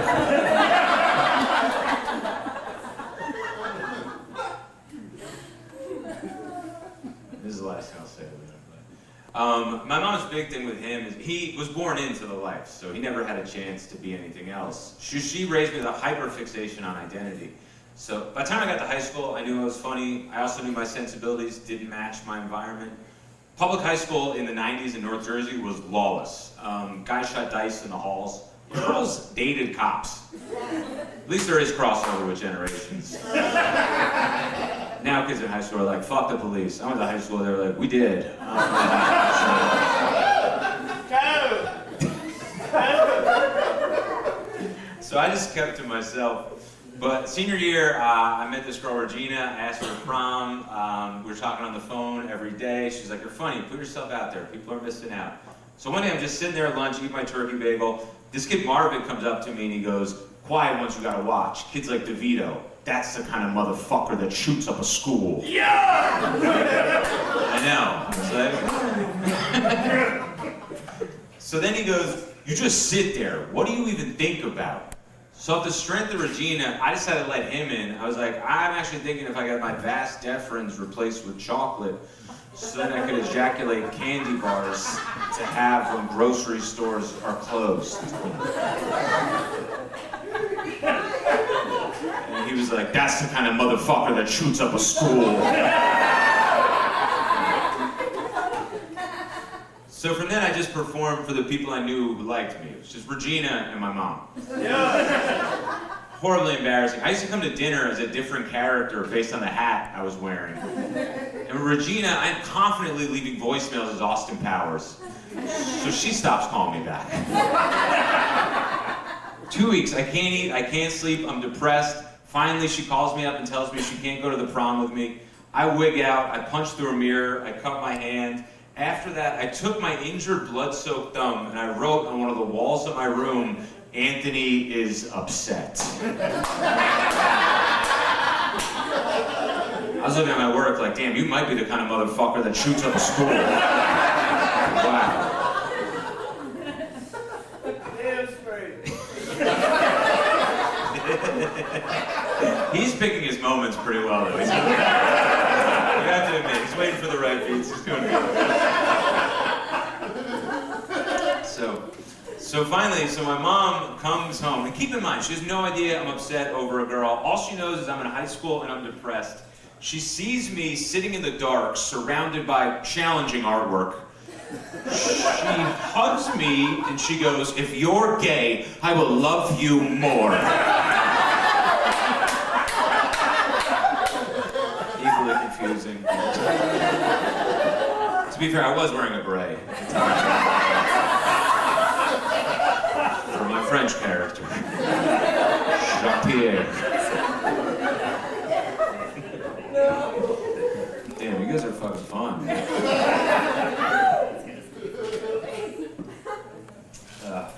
This is the last thing I'll say. My mom's big thing with him is he was born into the life, so he never had a chance to be anything else. She raised me with a hyper-fixation on identity. So by the time I got to high school, I knew I was funny. I also knew my sensibilities didn't match my environment. Public high school in the 90s in North Jersey was lawless. Guys shot dice in the halls. Girls dated cops. At least there is crossover with generations. Now kids in high school are like, "Fuck the police." I went to high school, they were like, "We did." So I just kept to myself. But senior year, I met this girl, Regina. I asked her to prom. We were talking on the phone every day. She's like, "You're funny. Put yourself out there. People are missing out." So one day I'm just sitting there at lunch, eating my turkey bagel. This kid Marvin comes up to me and he goes, "Quiet ones you gotta watch. Kids like Devito. That's the kind of motherfucker that shoots up a school." Yeah! I know. So then he goes, "You just sit there. What do you even think about?" So off the strength of Regina, I decided to let him in. I was like, "I'm actually thinking if I got my vast deferens replaced with chocolate, so that I could ejaculate candy bars to have when grocery stores are closed." And he was like, "That's the kind of motherfucker that shoots up a school." So from then I just performed for the people I knew who liked me. It was just Regina and my mom. Horribly embarrassing. I used to come to dinner as a different character based on the hat I was wearing. And with Regina, I'm confidently leaving voicemails as Austin Powers. So she stops calling me back. 2 weeks, I can't eat, I can't sleep, I'm depressed. Finally, she calls me up and tells me she can't go to the prom with me. I wig out, I punch through a mirror, I cut my hand. After that, I took my injured, blood-soaked thumb and I wrote on one of the walls of my room, "Anthony is upset." I was looking at my work like, "Damn, you might be the kind of motherfucker that shoots up a school." Wow. Damn straight. He's picking his moments pretty well, though. You have to admit, he's waiting for the right beats. He's doing good. So finally, my mom comes home, and keep in mind, she has no idea I'm upset over a girl. All she knows is I'm in high school and I'm depressed. She sees me sitting in the dark, surrounded by challenging artwork. She hugs me and she goes, "If you're gay, I will love you more." Equally confusing. To be fair, I was wearing a beret at the time. For my French character, Jean-Pierre. Damn, you guys are fucking fun.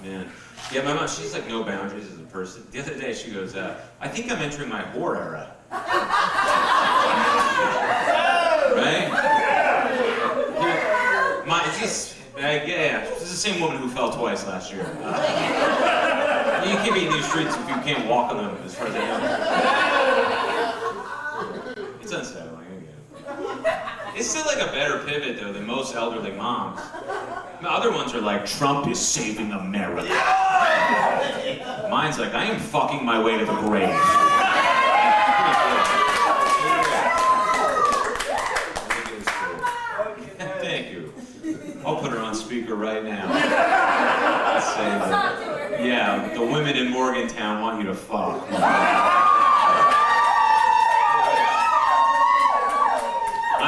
Man. Yeah, my mom, she's like no boundaries as a person. The other day she goes, "I think I'm entering my whore era." Right? Yeah, this is the same woman who fell twice last year. You can't be in these streets if you can't walk on them, as far as I know. It's unsettling, I get it. It's still like a better pivot, though, than most elderly moms. The other ones are like, "Trump is saving America." Mine's like, "I am fucking my way to the grave." Thank you. I'll put her on speaker right now. Say that. Yeah, the women in Morgantown want you to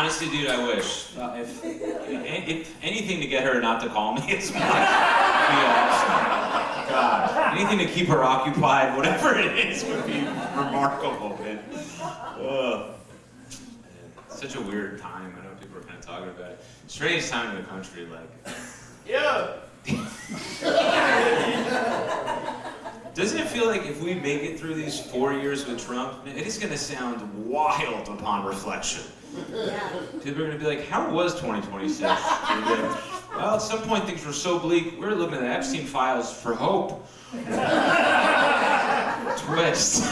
Honestly, dude, I wish. If anything to get her not to call me as much, would be awesome. God, anything to keep her occupied, whatever it is, would be remarkable, man. Ugh. Such a weird time. I know people are kind of talking about it. Strange time in the country, like. Yeah. Doesn't it feel like if we make it through these 4 years with Trump, it is going to sound wild upon reflection? People are going to be like, how was 2026? Well, at some point things were so bleak, we were looking at the Epstein files for hope. Twist.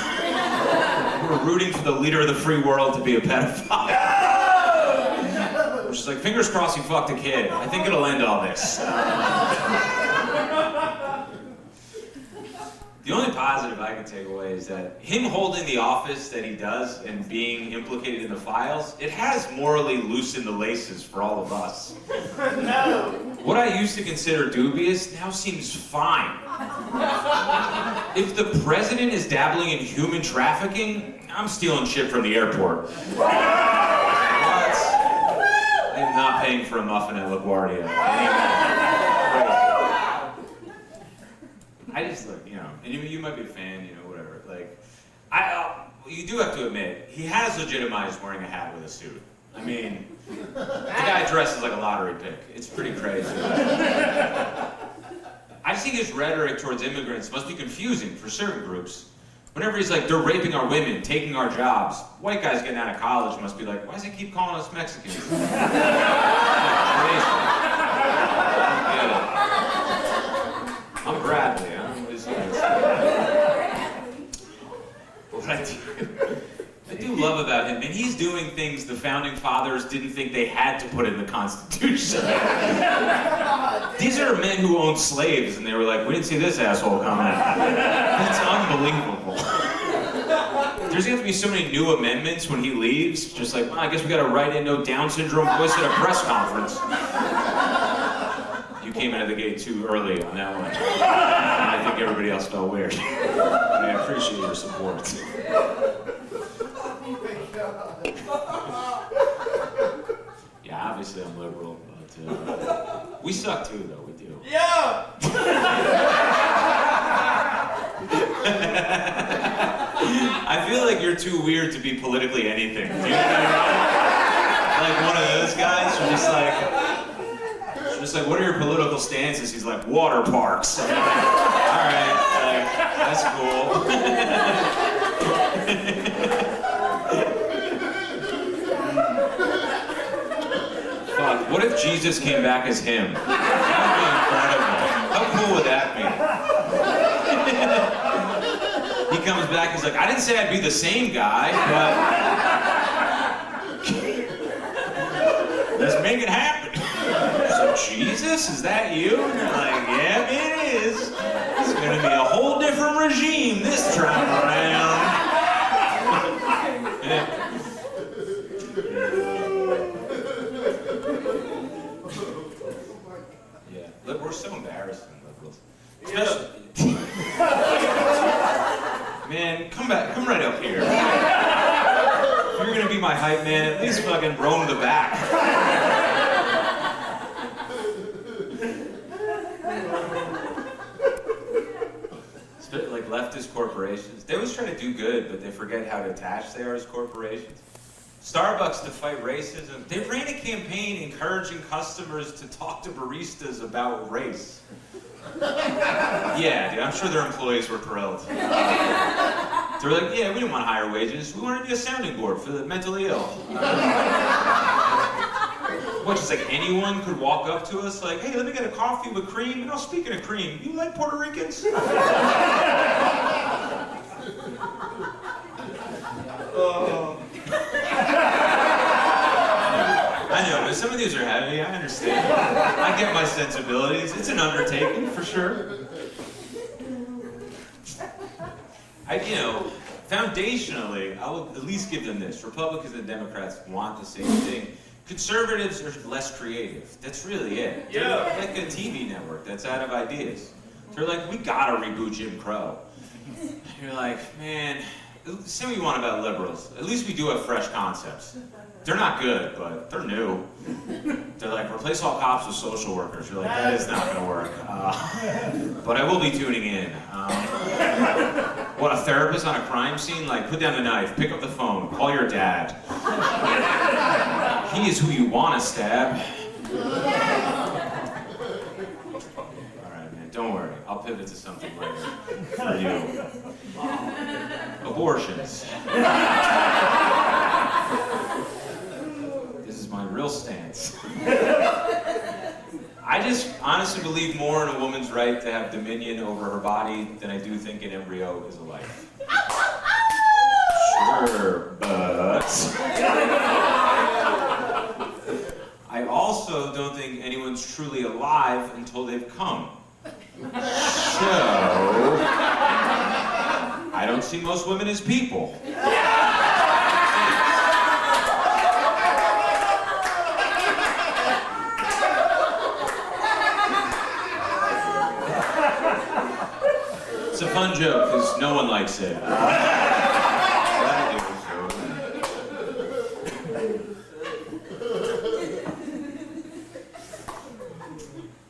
We're rooting for the leader of the free world to be a pedophile. We're just like, fingers crossed he fucked a kid. I think it'll end all this. The only positive I can take away is that him holding the office that he does and being implicated in the files, it has morally loosened the laces for all of us. No. What I used to consider dubious now seems fine. If the president is dabbling in human trafficking, I'm stealing shit from the airport. What? I'm not paying for a muffin at LaGuardia. I just look, you know, and you might be a fan, you know, whatever. Like, you do have to admit, he has legitimized wearing a hat with a suit. I mean, the guy dresses like a lottery pick. It's pretty crazy. I think his rhetoric towards immigrants must be confusing for certain groups. Whenever he's like, they're raping our women, taking our jobs, white guys getting out of college must be like, why does he keep calling us Mexicans? I'm Bradley. I don't know what he's saying. What I do love about him, and he's doing things the founding fathers didn't think they had to put in the Constitution. These are men who owned slaves, and they were like, we didn't see this asshole coming. That's unbelievable. There's going to be so many new amendments when he leaves, just like, well, I guess we got to write in no Down syndrome voice at a press conference. You came out of the gate too early on that one. And I think everybody else felt weird. I appreciate your support. Yeah, obviously I'm liberal, but we suck too, though. We do. Yeah. I feel like you're too weird to be politically anything. Do you know what I mean? Like one of those guys who's just like, what are your political stances? He's like, water parks. I'm like, all right, like, that's cool. Fuck, what if Jesus came back as him? That would be incredible. How cool would that be? He comes back, he's like, I didn't say I'd be the same guy, but let's make it happen. So Jesus, is that you? And they're like, yeah, it is. It's gonna be a whole different regime this time around. Yeah, look, we're so embarrassing, liberals. Especially, man, come right up here. If you're gonna be my hype man, at least fucking roam the back. Like leftist corporations, they always try to do good, but they forget how attached they are as corporations. Starbucks, to fight racism, they ran a campaign encouraging customers to talk to baristas about race. Yeah, dude, I'm sure their employees were thrilled. They were like, yeah, we didn't want higher wages. We wanted to be a sounding board for the mentally ill. What, just like anyone could walk up to us like, hey, let me get a coffee with cream? And speaking of cream, you like Puerto Ricans? I know, but some of these are heavy, I understand. I get my sensibilities. It's an undertaking, for sure. Foundationally, I will at least give them this. Republicans and Democrats want the same thing. Conservatives are less creative. That's really it. Yeah. They're like a TV network that's out of ideas. They're like, we gotta reboot Jim Crow. You're like, man, say what you want about liberals. At least we do have fresh concepts. They're not good, but they're new. They're like, replace all cops with social workers. You're like, that is not gonna work. But I will be tuning in. What, a therapist on a crime scene? Like, put down the knife, pick up the phone, call your dad. He is who you want to stab. Alright, man, don't worry. I'll pivot to something later for you. Abortions. This is my real stance. I just honestly believe more in a woman's right to have dominion over her body than I do think an embryo is a life. Sure, but I also don't think anyone's truly alive until they've come. So I don't see most women as people. It's a fun joke, because no one likes it.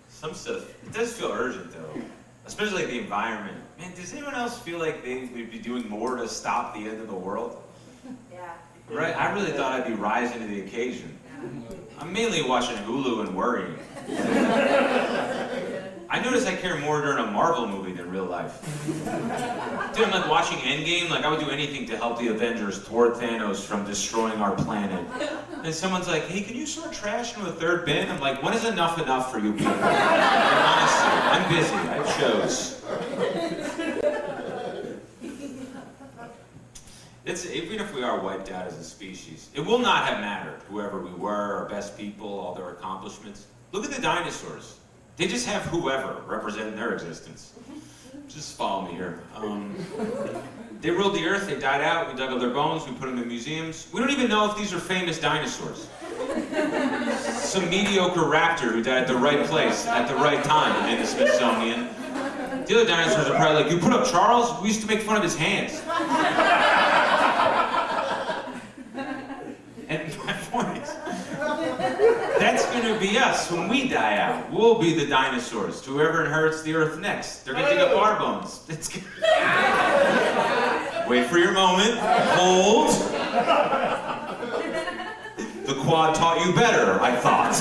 Some stuff, it does feel urgent though. Especially like the environment. Man, does anyone else feel like they would be doing more to stop the end of the world? Yeah. Right? I really thought I'd be rising to the occasion. I'm mainly watching Hulu and worrying. I notice I care more during a Marvel movie than real life. Dude, I'm like watching Endgame, like I would do anything to help the Avengers thwart Thanos from destroying our planet. And someone's like, hey, can you sort trash into a third bin? I'm like, when is enough for you people? And honestly, I'm busy, I chose. Even if we are wiped out as a species, it will not have mattered whoever we were, our best people, all their accomplishments. Look at the dinosaurs. They just have whoever representing their existence. Just follow me here. They ruled the earth, they died out, we dug up their bones, we put them in museums. We don't even know if these are famous dinosaurs. Some mediocre raptor who died at the right place at the right time in the Smithsonian. The other dinosaurs are probably like, you put up Charles? We used to make fun of his hands. And my point is, that's gonna be us when we die out. We'll be the dinosaurs to whoever inherits the earth next. They're gonna dig up our bones. Wait for your moment. Hold. The quad taught you better, I thought.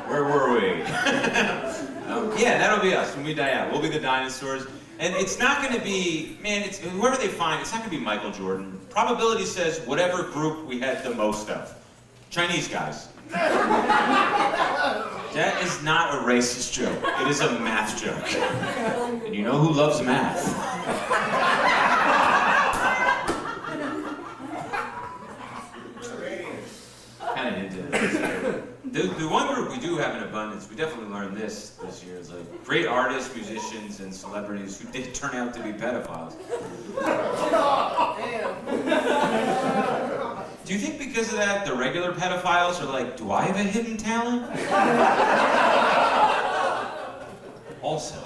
Where were we? Yeah, that'll be us when we die out. We'll be the dinosaurs. And it's not going to be, man, it's whoever they find, it's not going to be Michael Jordan. Probability says whatever group we had the most of. Chinese guys. That is not a racist joke. It is a math joke. And you know who loves math? Kind of hinted at this. The one group we do have in abundance, we definitely learned this year, is like great artists, musicians, and celebrities who did turn out to be pedophiles. Do you think because of that, the regular pedophiles are like, do I have a hidden talent? Also,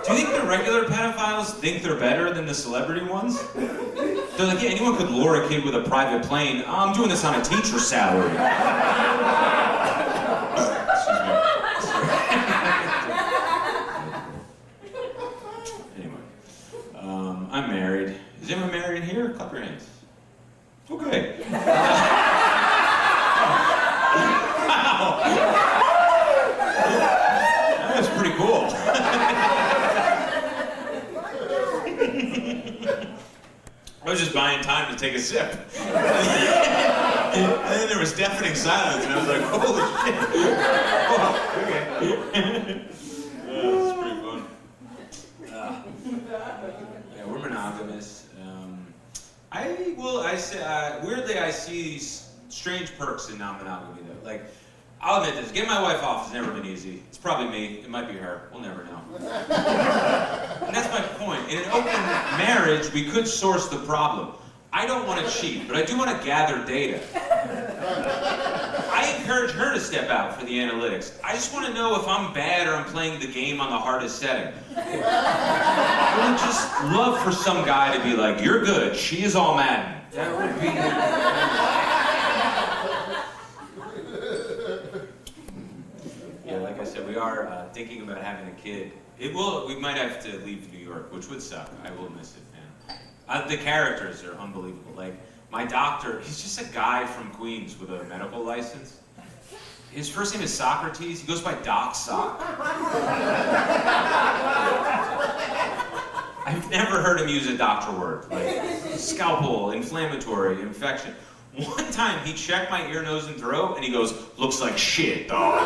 do you think the regular pedophiles think they're better than the celebrity ones? They're like, yeah, anyone could lure a kid with a private plane. I'm doing this on a teacher's salary. Anyway, I'm married. Is anyone married in here? Clap your hands. Okay. Wow. That was pretty cool. I was just buying time to take a sip. And then there was deafening silence, and I was like, holy shit. Oh, okay. That's pretty fun. Yeah, we're monogamous. Weirdly, I see strange perks in non-monogamy, though. Like, I'll admit this, getting my wife off has never been easy. It's probably me, it might be her, we'll never know. And that's my point. In an open marriage, we could source the problem. I don't want to cheat, but I do want to gather data. I encourage her to step out for the analytics. I just want to know if I'm bad or I'm playing the game on the hardest setting. I would just love for some guy to be like, "You're good. She is all Madden." That would be. Yeah, like I said, we are thinking about having a kid. We might have to leave New York, which would suck. I will miss it, man. The characters are unbelievable. Like, my doctor, he's just a guy from Queens with a medical license. His first name is Socrates. He goes by Doc Sock. I've never heard him use a doctor word. Like, scalpel, inflammatory, infection. One time, he checked my ear, nose, and throat, and he goes, "Looks like shit, dog."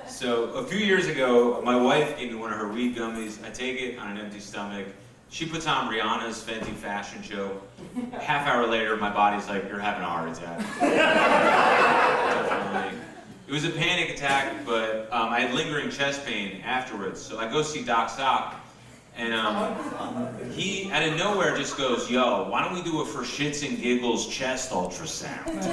So a few years ago, my wife gave me one of her weed gummies. I take it on an empty stomach. She puts on Rihanna's Fenty fashion show. Half hour later, my body's like, "You're having a heart attack." Definitely. It was a panic attack, but I had lingering chest pain afterwards. So I go see Doc Sock, and he, out of nowhere, just goes, "Yo, why don't we do a for shits and giggles chest ultrasound?"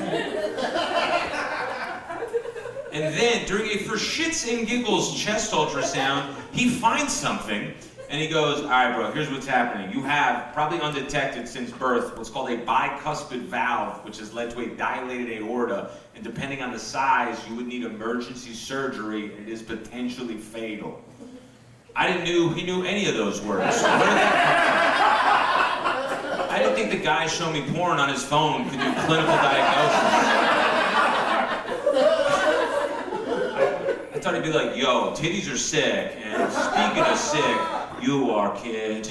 And then, during a for shits and giggles chest ultrasound, he finds something, and he goes, "All right, bro, here's what's happening. You have, probably undetected since birth, what's called a bicuspid valve, which has led to a dilated aorta, and depending on the size, you would need emergency surgery, and it is potentially fatal." I didn't know he knew any of those words. Where did that come from? I didn't think the guy showing me porn on his phone could do clinical diagnosis. I thought he'd be like, "Yo, titties are sick, and speaking of sick, you are, kid."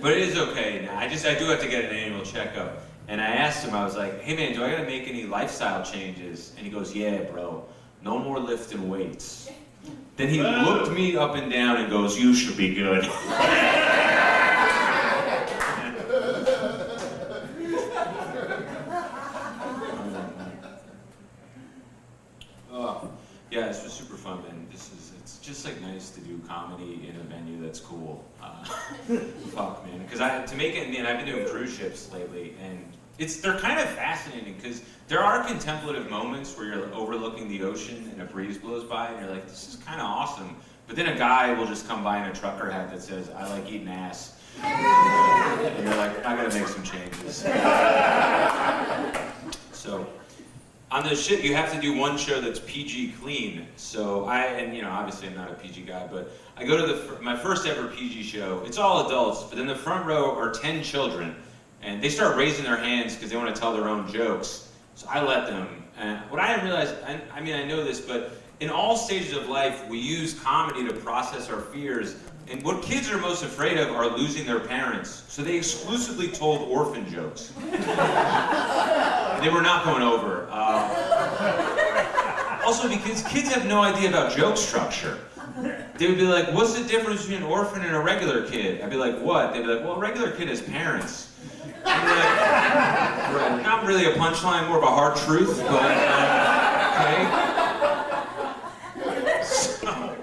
But it is okay now. I do have to get an annual checkup. And I asked him, I was like, "Hey man, do I gotta make any lifestyle changes?" And he goes, "Yeah, bro, no more lifting weights." Then he looked me up and down and goes, "You should be good." Yeah, this was super fun, man. It's just like nice to do comedy in a venue that's cool. Fuck, man. Because to make it, man, I've been doing cruise ships lately, and they're kind of fascinating because there are contemplative moments where you're overlooking the ocean and a breeze blows by, and you're like, "This is kind of awesome." But then a guy will just come by in a trucker hat that says, "I like eating ass." And you're like, "I gotta make some changes." So. On the ship, you have to do one show that's PG clean. So obviously I'm not a PG guy, but I go to my first ever PG show. It's all adults, but in the front row are 10 children, and they start raising their hands because they want to tell their own jokes. So I let them. And what I didn't realize, I know this, but in all stages of life, we use comedy to process our fears. And what kids are most afraid of are losing their parents. So they exclusively told orphan jokes. They were not going over. Also, because kids have no idea about joke structure. They would be like, "What's the difference between an orphan and a regular kid?" I'd be like, "What?" They'd be like, "Well, a regular kid has parents." I'd be like, "Not really a punchline, more of a hard truth, but okay." So,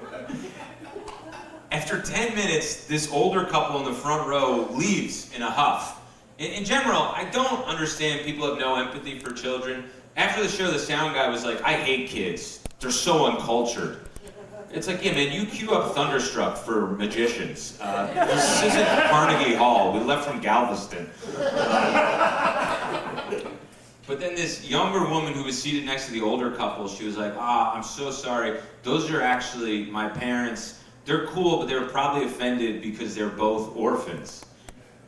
after 10 minutes, this older couple in the front row leaves in a huff. In general, I don't understand people have no empathy for children. After the show, the sound guy was like, "I hate kids. They're so uncultured." It's like, yeah, man, you queue up Thunderstruck for magicians. This isn't Carnegie Hall. We left from Galveston. But then this younger woman who was seated next to the older couple, she was like, "I'm so sorry. Those are actually my parents. They're cool, but they were probably offended because they're both orphans."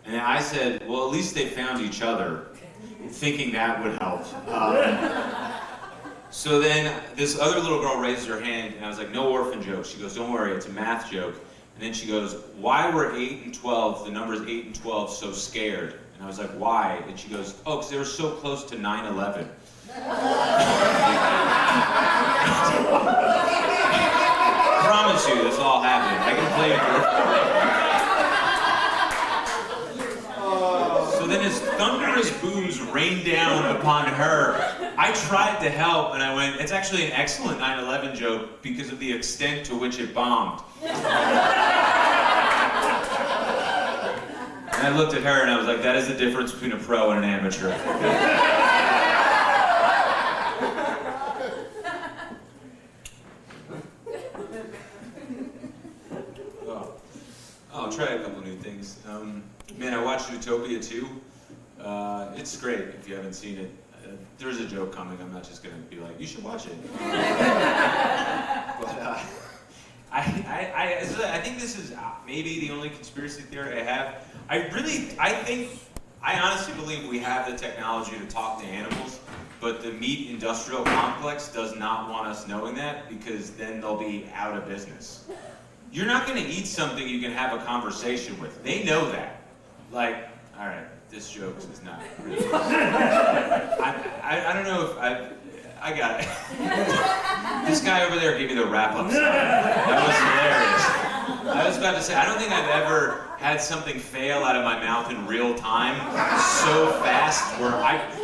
And I said, "Well, at least they found each other," thinking that would help. So then this other little girl raises her hand, and I was like, "No orphan jokes." She goes, "Don't worry, it's a math joke." And then she goes, "Why were 8 and 12, the numbers 8 and 12, so scared?" And I was like, "Why?" And she goes, "Oh, because they were so close to 9/11. I promise you, this all happened. I can play it for. So then as thunderous booms rain down upon her, I tried to help, and I went, it's actually an excellent 9/11 joke because of the extent to which it bombed. And I looked at her and I was like, that is the difference between a pro and an amateur. I'll try a couple new things. Man, I watched Utopia 2. It's great if you haven't seen it. There's a joke coming. I'm not just gonna be like, you should watch it. But I think this is maybe the only conspiracy theory I have. I honestly believe we have the technology to talk to animals, but the meat industrial complex does not want us knowing that because then they'll be out of business. You're not gonna eat something you can have a conversation with. They know that. Like, all right, this joke is not really. I don't know if I got it. This guy over there gave me the wrap-up sign. That was hilarious. I was about to say, I don't think I've ever had something fail out of my mouth in real time so fast where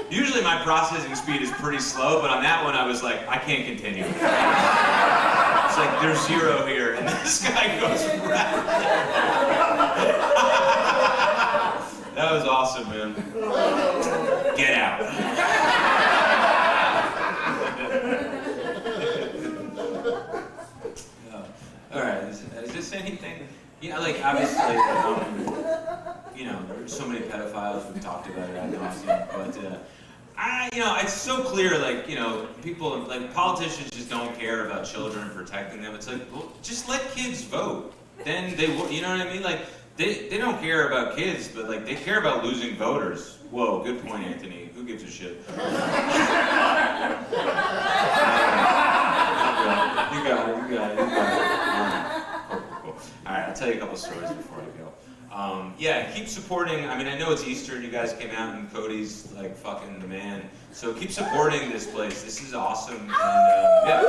usually my processing speed is pretty slow, but on that one I was like, I can't continue. It's like, there's 0 here, and this guy goes rapid. That was awesome, man. Get out. All right, is this anything? Like obviously, there's so many pedophiles, we've talked about it ad nauseam, but it's so clear, people, politicians just don't care about children and protecting them. It's like, well, just let kids vote. Then they will, you know what I mean? Like, they don't care about kids, but they care about losing voters. Whoa, good point, Anthony. Who gives a shit? You got it. Cool. All right, I'll tell you a couple stories before I go. Keep supporting. I mean, I know it's Easter and you guys came out and Cody's fucking the man. So keep supporting this place. This is awesome. And,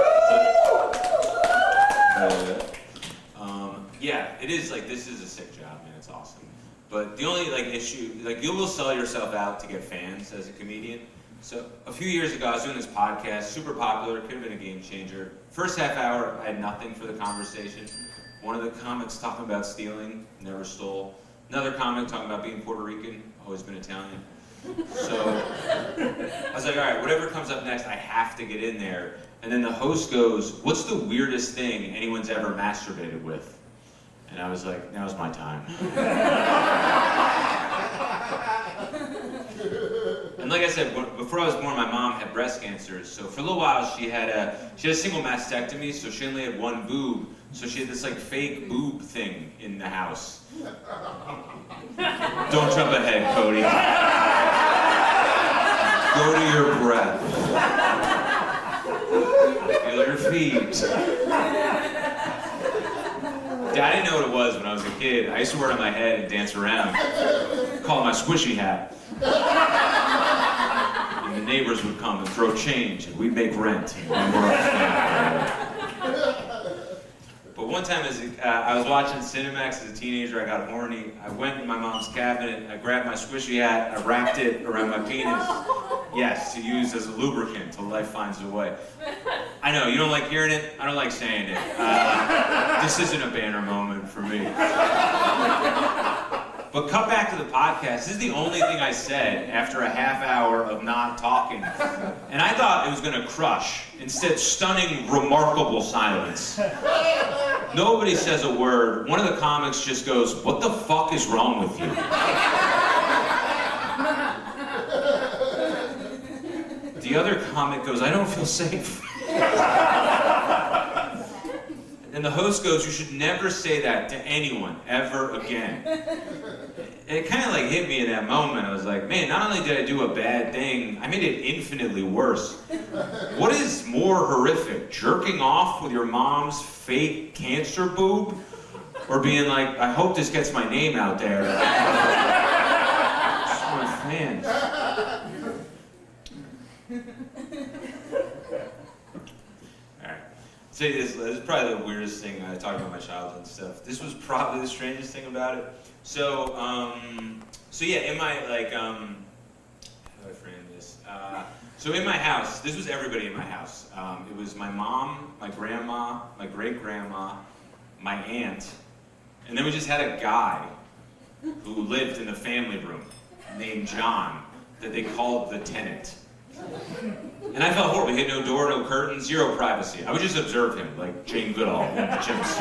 it is this is a sick job, man. It's awesome. But the only issue, you will sell yourself out to get fans as a comedian. So a few years ago, I was doing this podcast, super popular, could have been a game changer. First half hour, I had nothing for the conversation. One of the comics talking about stealing, never stole. Another comic talking about being Puerto Rican, always been Italian. So I was like, all right, whatever comes up next, I have to get in there. And then the host goes, what's the weirdest thing anyone's ever masturbated with? And I was like, now's my time. And like I said, before I was born, my mom had breast cancer. So for a little while, she had a single mastectomy, so she only had one boob. So she had this fake boob thing in the house. Don't jump ahead, Cody. Go to your breath. Feel your feet. I didn't know what it was when I was a kid. I used to wear it on my head and dance around. Call it my squishy hat. And the neighbors would come and throw change, and we'd make rent. But one time I was watching Cinemax as a teenager, I got horny. I went in my mom's cabinet, I grabbed my squishy hat, I wrapped it around my penis. Yes, to use as a lubricant till life finds a way. I know, you don't like hearing it, I don't like saying it. This isn't a banner moment for me. But cut back to the podcast. This is the only thing I said after a half hour of not talking. And I thought it was gonna crush. Instead, stunning, remarkable silence. Nobody says a word. One of the comics just goes, what the fuck is wrong with you? The other comic goes, I don't feel safe. And the host goes, you should never say that to anyone, ever again. It kind of hit me in that moment. I was like, man, not only did I do a bad thing, I made it infinitely worse. What is more horrific, jerking off with your mom's fake cancer boob? Or being like, I hope this gets my name out there. Just my fans. Say this is probably the weirdest thing. I talk about my childhood and stuff. This was probably the strangest thing about it. So yeah, in my do I frame this? So in my house, this was everybody in my house. It was my mom, my grandma, my great-grandma, my aunt, and then we just had a guy who lived in the family room named John that they called the tenant. And I felt horrible. He had no door, no curtain, zero privacy. I would just observe him like Jane Goodall in the gyms.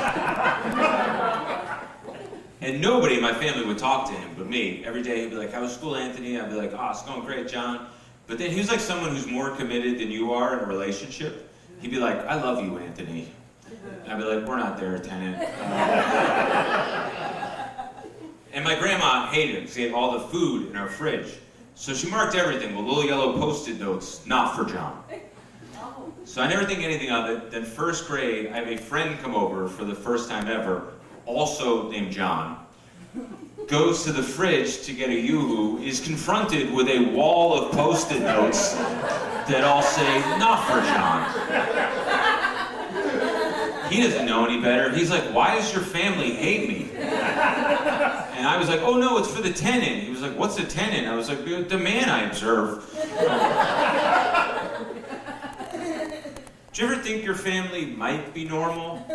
And nobody in my family would talk to him but me. Every day he'd be like, "How was school, Anthony?" I'd be like, "Oh, it's going great, John." But then he was like someone who's more committed than you are in a relationship. He'd be like, "I love you, Anthony." And I'd be like, "We're not there, tenant." And my grandma hated him because he had all the food in our fridge. So she marked everything with little yellow Post-it notes, "Not for John." So I never think anything of it. Then first grade, I have a friend come over for the first time ever, also named John, goes to the fridge to get a Yoo-hoo, is confronted with a wall of Post-it notes that all say, "Not for John." He doesn't know any better. He's like, "Why does your family hate me?" And I was like, "Oh no, it's for the tenant." He was like, "What's a tenant?" I was like, "The man I observe." Do you ever think your family might be normal,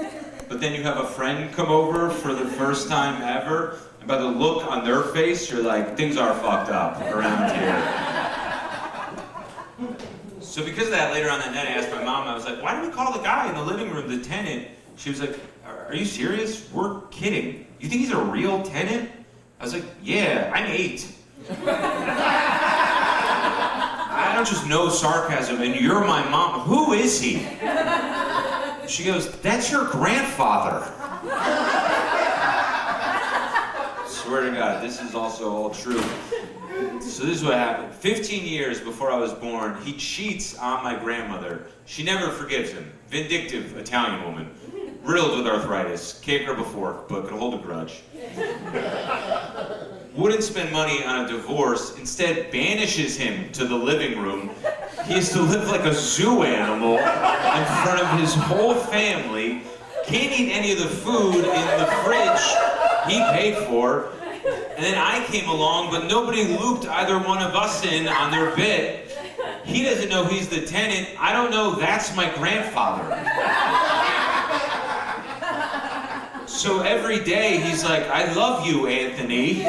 but then you have a friend come over for the first time ever, and by the look on their face, you're like, things are fucked up around here. So because of that, later on that night, I asked my mom, I was like, "Why do we call the guy in the living room the tenant?" She was like, "Are you serious? We're kidding. You think he's a real tenant?" I was like, "Yeah, I'm 8. I don't just know sarcasm, and you're my mom. Who is he?" She goes, "That's your grandfather." Swear to God, this is also all true. So this is what happened. 15 years before I was born, he cheats on my grandmother. She never forgives him. Vindictive Italian woman. Riddled with arthritis. Can't grab a fork, but could hold a grudge. Wouldn't spend money on a divorce, instead banishes him to the living room. He has to live like a zoo animal in front of his whole family. Can't eat any of the food in the fridge he paid for. And then I came along, but nobody looped either one of us in on their bit. He doesn't know he's the tenant. I don't know that's my grandfather. So every day he's like, "I love you, Anthony."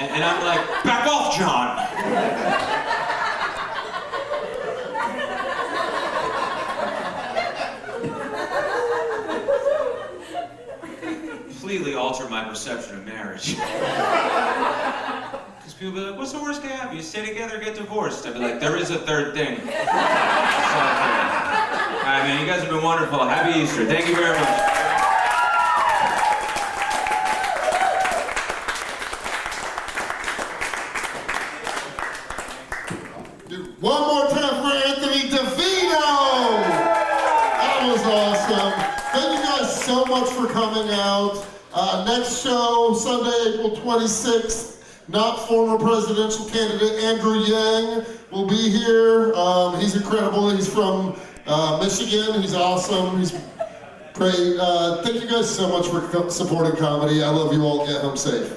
And I'm like, "Back off, John." Completely alter my perception of marriage. Because people be like, "What's the worst can happen? You stay together, get divorced." I'd be like, "There is a third thing." So, all right, man, you guys have been wonderful. Happy Easter. Thank you very much. One more time for Anthony Devito! That was awesome. Thank you guys so much for coming out. Next show, Sunday, April 26th. Not former presidential candidate Andrew Yang will be here. He's incredible. He's from Michigan. He's awesome. He's great. Thank you guys so much for supporting comedy. I love you all. Get home safe.